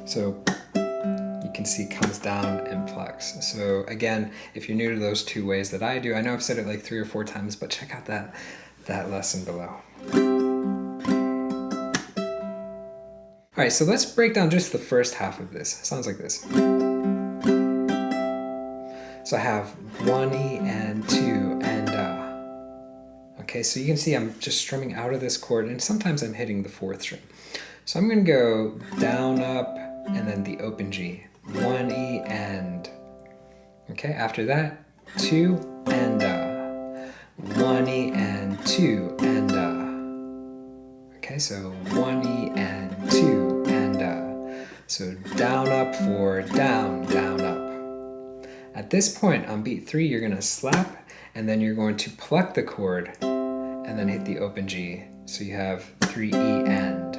So you can see comes down and plucks. So again, if you're new to those 2 ways that I do, I know I've said it like 3 or 4 times, but check out that lesson below. All right, so let's break down just the first half of this. It sounds like this. So I have 1 E and 2 and Okay, so you can see I'm just strumming out of this chord, and sometimes I'm hitting the 4th string. So I'm going to go down, up, and then the open G. 1 E and. Okay, after that, 2 and 1 E and 2 and Okay, so 1 E and 2 and So down, up, 4, down, down, up. At this point on beat 3, you're going to slap, and then you're going to pluck the chord, and then hit the open G. So you have 3 E and.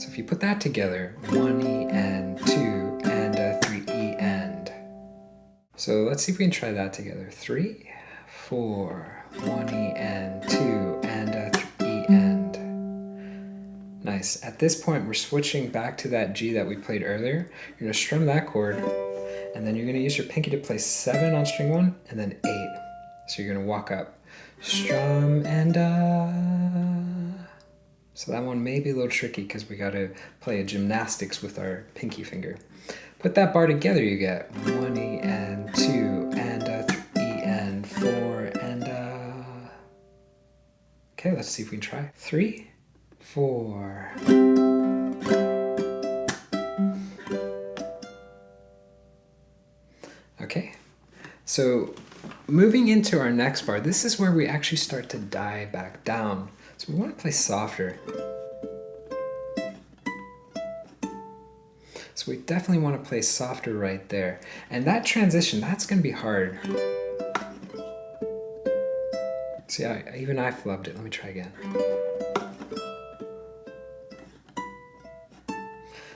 So if you put that together, 1 E and 2 and 3 E and. So let's see if we can try that together. 3, 4, 1 E and 2 and 3 E and. Nice. At this point, we're switching back to that G that we played earlier. You're going to strum that chord, and then you're going to use your pinky to play 7 on string 1 and then 8. So you're going to walk up. Strum and So that one may be a little tricky because we got to play a gymnastics with our pinky finger. Put that bar together, you get 1 E and 2 and 3 E and 4 and Okay, let's see if we can try. 3, 4. Okay, so moving into our next bar, this is where we actually start to die back down. So we want to play softer. So we definitely want to play softer right there. And that transition, that's going to be hard. See, even I flubbed it. Let me try again.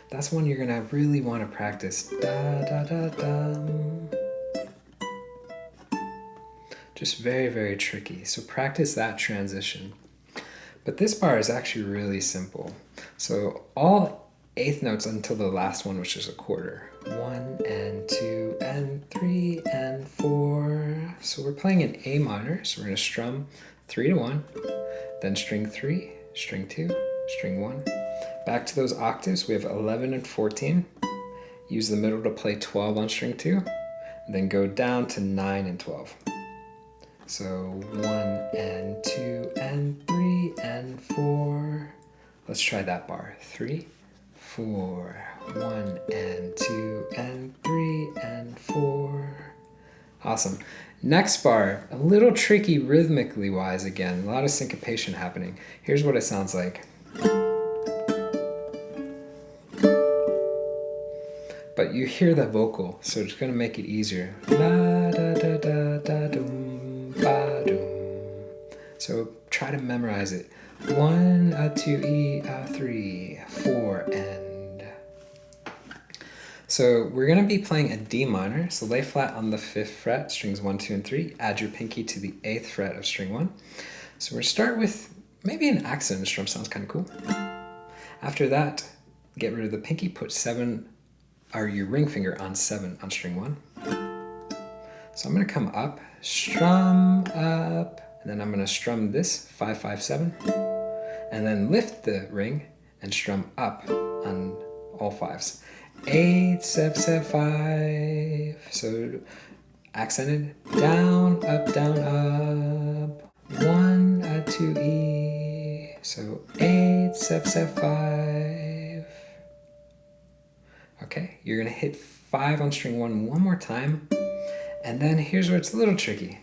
That's one you're going to really want to practice. Da, da, da, dum. Just very, very tricky. So practice that transition. But this bar is actually really simple. So all 8th notes until the last one, which is a quarter. 1 and 2 and 3 and 4. So we're playing in A minor. So we're going to strum 3 to 1, then string 3, string 2, string 1. Back to those octaves, we have 11 and 14. Use the middle to play 12 on string 2, and then go down to 9 and 12. So 1 and 2 and 3 and 4. Let's try that bar. 3, 4, 1 and 2 and 3 and 4. Awesome. Next bar, a little tricky rhythmically wise again, a lot of syncopation happening. Here's what it sounds like. But you hear the vocal, so it's going to make it easier. La da da da da dum ba dum. So try to memorize it. 1 a 2 e a 3 4 and. So we're going to be playing a D minor. So lay flat on the 5th fret, strings 1, 2, and 3. Add your pinky to the 8th fret of string 1. So we're going to start with maybe an accent strum. Sounds kind of cool. After that, get rid of the pinky. Put 7, or your ring finger on 7 on string 1. So I'm going to come up, strum up, and then I'm going to strum this 5, 5, 7, and then lift the ring and strum up on all 5s. 8, 7, 7, 5. So accented, down, up, 1, a 2 E. So 8, 7, 7, 5. Okay, you're gonna hit 5 on string 1 one more time, and then here's where it's a little tricky.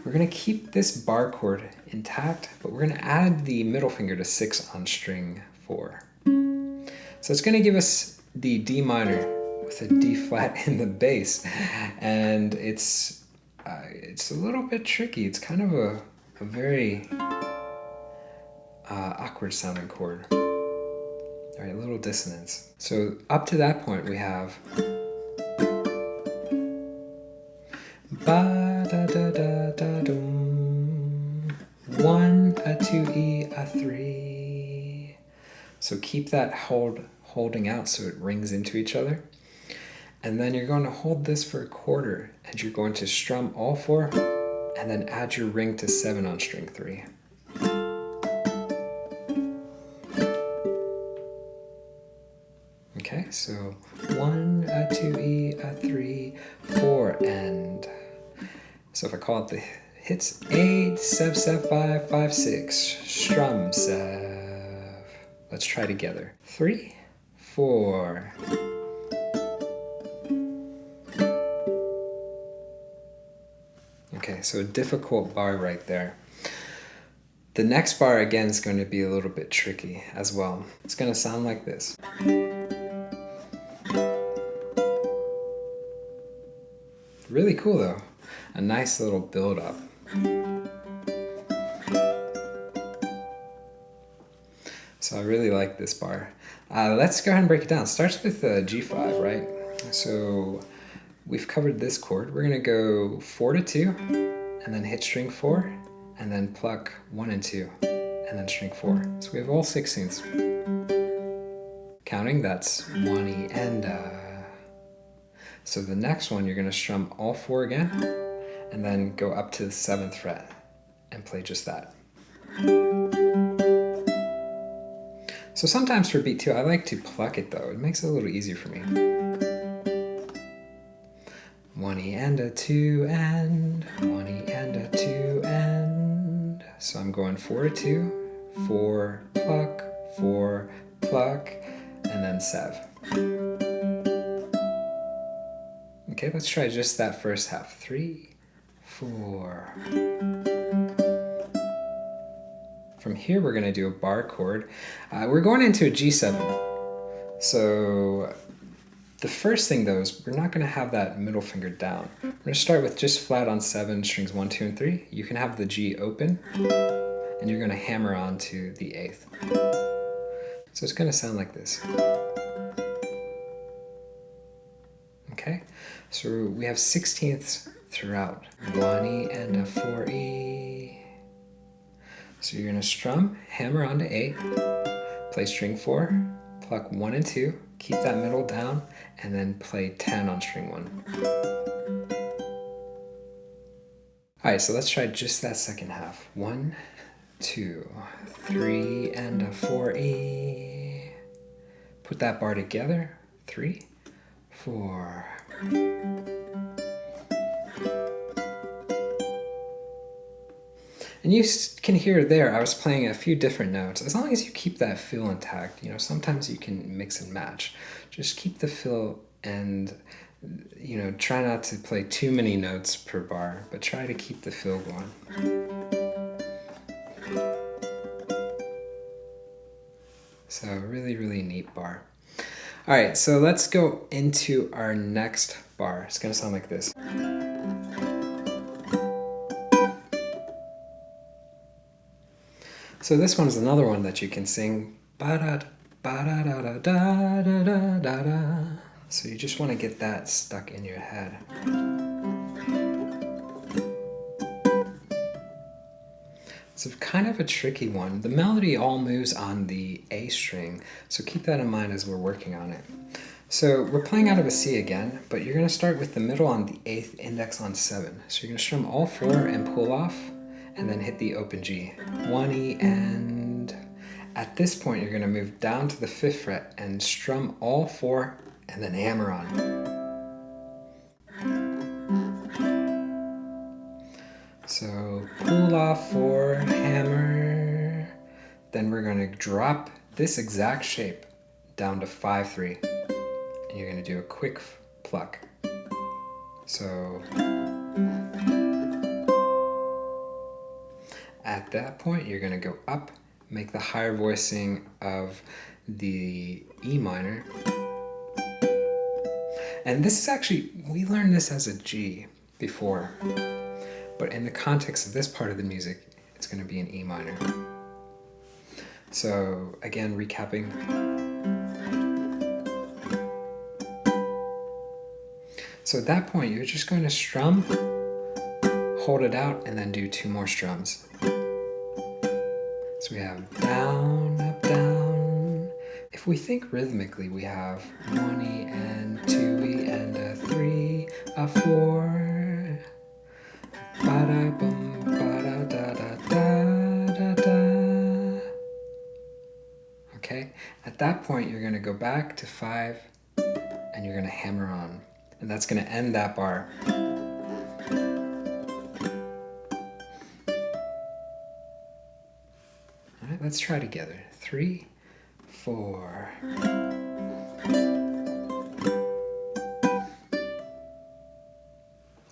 We're gonna keep this bar chord intact, but we're gonna add the middle finger to 6 on string 4. So it's gonna give us the D minor with a D flat in the bass, and it's a little bit tricky. It's kind of a very awkward sounding chord. All right, a little dissonance. So up to that point we have ba da da da da dum, 1 a 2 E a 3. So keep that holding out so it rings into each other. And then you're going to hold this for a quarter, and you're going to strum all 4 and then add your ring to 7 on string 3. Okay, so 1 a 2 E a 3 4 and. So if I call it the hits, 8 7 7 5 5 6 strum 7. Let's try together. 3 4. Okay, so a difficult bar right there. The next bar again is going to be a little bit tricky as well. It's going to sound like this. Really cool though. A nice little build up. So I really like this bar. Let's go ahead and break it down. It starts with G5, right? So we've covered this chord. We're gonna go 4 to 2, and then hit string 4, and then pluck 1 and 2, and then string 4. So we have all 16ths. Counting, that's 1 E and So the next one, you're gonna strum all 4 again, and then go up to the 7th fret and play just that. So sometimes for beat 2, I like to pluck it though. It makes it a little easier for me. 1 E and a 2 and, 1 E and a 2 and. So I'm going 4 to 2, 4, pluck, 4, pluck, and then 7. Okay, let's try just that first half. 3, 4. From here, we're gonna do a bar chord. We're going into a G7. So the first thing though is we're not gonna have that middle finger down. We're gonna start with just flat on 7, strings 1, 2, and 3. You can have the G open, and you're gonna hammer on to the 8th. So it's gonna sound like this. Okay, so we have 16ths throughout. 1 E and a 4 E. So you're gonna strum, hammer on to 8, play string 4, pluck 1 and 2, keep that middle down, and then play 10 on string 1. All right, so let's try just that second half. 1, 2, 3, and a 4 E. Put that bar together. 3, 4. And you can hear there, I was playing a few different notes. As long as you keep that feel intact, you know, sometimes you can mix and match. Just keep the feel and, you know, try not to play too many notes per bar, but try to keep the feel going. So really, really neat bar. All right, so let's go into our next bar. It's gonna sound like this. So this one is another one that you can sing. Ba-da, ba-da-da-da-da-da-da-da. So you just want to get that stuck in your head. It's kind of a tricky one. The melody all moves on the A string, so keep that in mind as we're working on it. So we're playing out of a C again, but you're going to start with the middle on the 8th, index on 7. So you're going to strum all 4 and pull off, and then hit the open G. 1 E, and at this point you're going to move down to the 5th fret and strum all 4 and then hammer on. So pull off 4, hammer, then we're going to drop this exact shape down to 5-3, and you're going to do a quick pluck. So at that point you're going to go up, make the higher voicing of the E minor. And this is actually, we learned this as a G before, but in the context of this part of the music, it's going to be an E minor. So again, recapping. So at that point, you're just going to strum, hold it out, and then do 2 more strums. So we have down, up, down. If we think rhythmically, we have 1 E and 2 E and a 3, a 4. Ba-da-bum, ba-da-da-da-da-da-da. Okay, at that point you're going to go back to 5 and you're going to hammer on. And that's going to end that bar. All right, let's try together. 3, 4.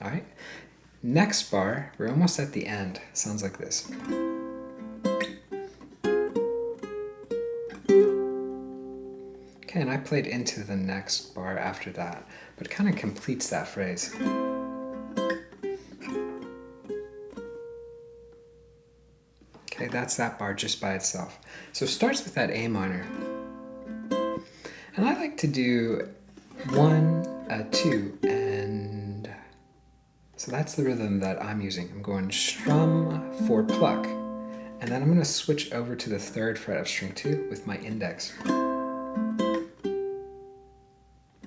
All right. Next bar, we're almost at the end. Sounds like this. Okay, and I played into the next bar after that, but it kind of completes that phrase. Okay, that's that bar just by itself. So it starts with that A minor. And I like to do 1, 2, and so that's the rhythm that I'm using. I'm going strum, 4, pluck, and then I'm going to switch over to the 3rd fret of string 2 with my index.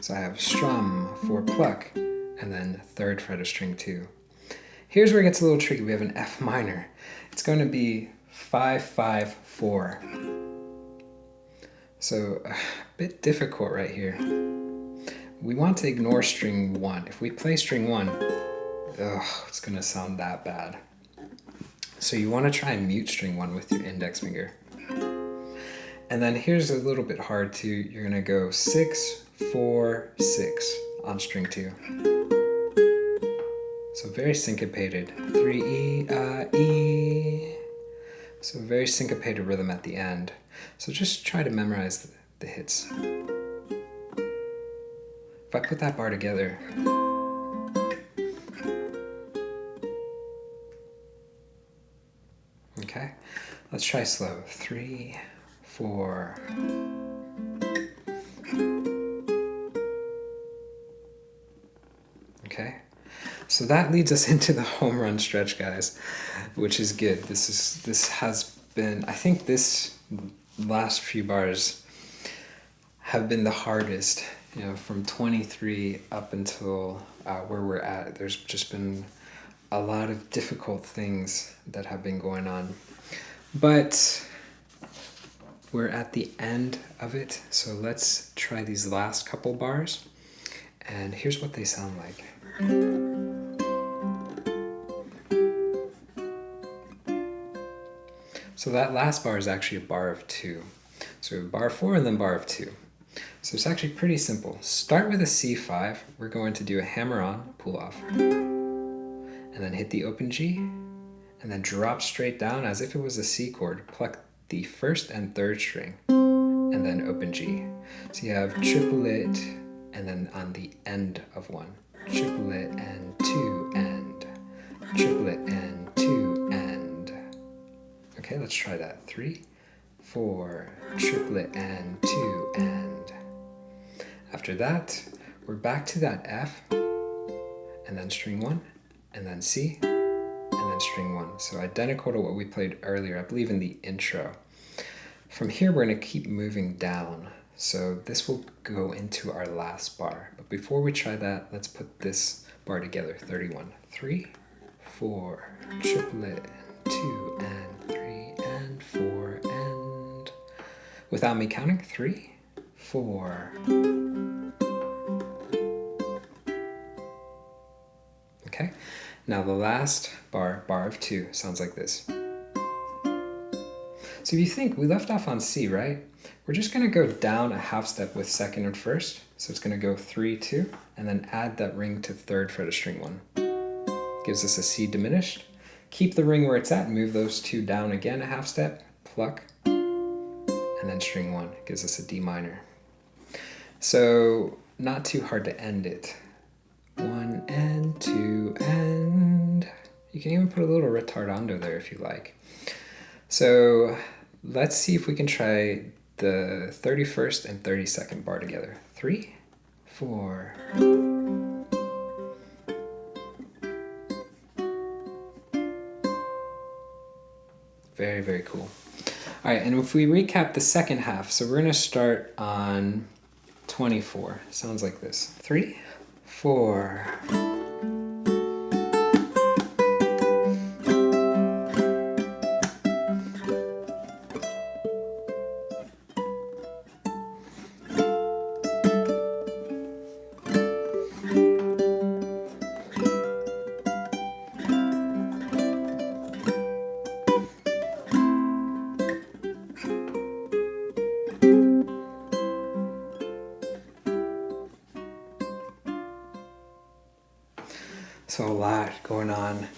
So I have strum, 4, pluck, and then 3rd fret of string 2. Here's where it gets a little tricky. We have an F minor. It's going to be 5, 5, 4. So a bit difficult right here. We want to ignore string 1. If we play string 1, it's going to sound that bad. So you want to try and mute string 1 with your index finger. And then here's a little bit hard too. You're going to go 6, 4, 6 on string 2. So very syncopated. 3 E, E. So very syncopated rhythm at the end. So just try to memorize the hits. If I put that bar together, okay, let's try slow. 3, 4. Okay, so that leads us into the home run stretch, guys, which is good. This has been, I think this last few bars have been the hardest, you know, from 23 up until where we're at. There's just been a lot of difficult things that have been going on, but we're at the end of it. So let's try these last couple bars, and here's what they sound like. So that last bar is actually a bar of 2. So we have bar 4 and then bar of 2. So it's actually pretty simple. Start with a C5. We're going to do a hammer on, pull off, and then hit the open G, and then drop straight down as if it was a C chord. Pluck the 1st and 3rd string, and then open G. So you have triplet, and then on the end of 1, triplet and 2 and triplet and 2 and. Okay, let's try that. 3, 4, triplet and 2 and. After that, we're back to that F, and then string 1, and then C, and then string 1. So identical to what we played earlier, I believe in the intro. From here, we're going to keep moving down. So this will go into our last bar. But before we try that, let's put this bar together. 31. 3, 4, triplet, and 2, and 3, and 4, and. Without me counting, 3, 4. Okay, now the last bar, bar of 2, sounds like this. So if you think, we left off on C, right? We're just going to go down a half step with 2nd and 1st. So it's going to go 3, 2, and then add that ring to 3rd fret of string 1. Gives us a C diminished. Keep the ring where it's at, move those 2 down again a half step, pluck, and then string 1. Gives us a D minor. So not too hard to end it. 1 and 2 and. You can even put a little retardando there if you like. So let's see if we can try the 31st and 32nd bar together. 3, 4. Very, very cool. All right, and if we recap the second half, so we're going to start on 24. Sounds like this. 3, 4. So a lot going on.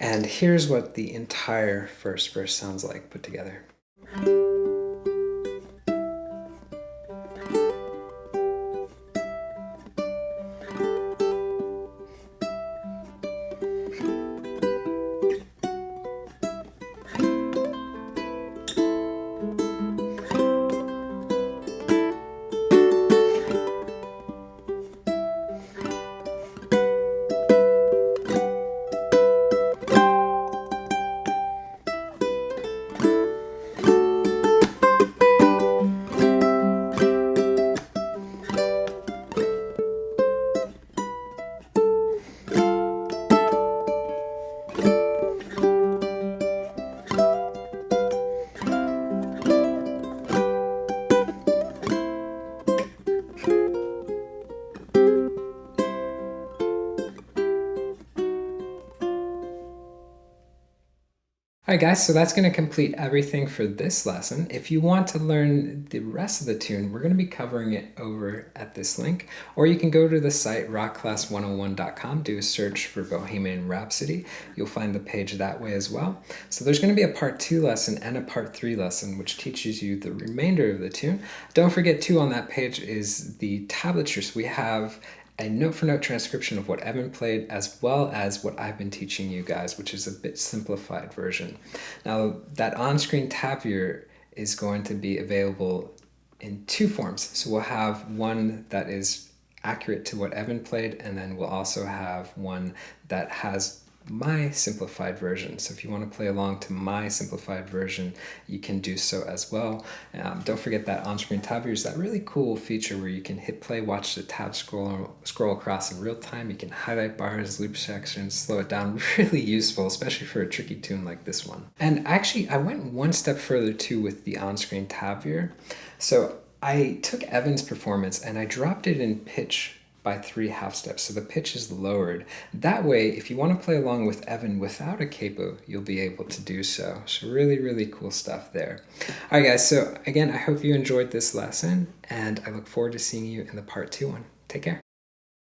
And here's what the entire first verse sounds like put together. Alright guys, so that's going to complete everything for this lesson. If you want to learn the rest of the tune, we're going to be covering it over at this link, or you can go to the site rockclass101.com, do a search for Bohemian Rhapsody. You'll find the page that way as well. So there's going to be a part 2 lesson and a part 3 lesson, which teaches you the remainder of the tune. Don't forget too, on that page is the tablature. So we have a note-for-note transcription of what Evan played, as well as what I've been teaching you guys, which is a bit simplified version. Now, that on-screen tablature is going to be available in 2 forms. So we'll have one that is accurate to what Evan played, and then we'll also have one that has my simplified version. So if you want to play along to my simplified version, you can do so as well. Don't forget that on-screen tablature is that really cool feature where you can hit play, watch the tab scroll across in real time. You can highlight bars, loop sections, slow it down. Really useful, especially for a tricky tune like this one. And actually, I went one step further too with the on-screen tablature. So I took Evan's performance and I dropped it in pitch by 3 half steps. So the pitch is lowered. That way, if you want to play along with Evan without a capo, you'll be able to do so. So really, really cool stuff there. All right, guys. So again, I hope you enjoyed this lesson, and I look forward to seeing you in the part 2 one. Take care.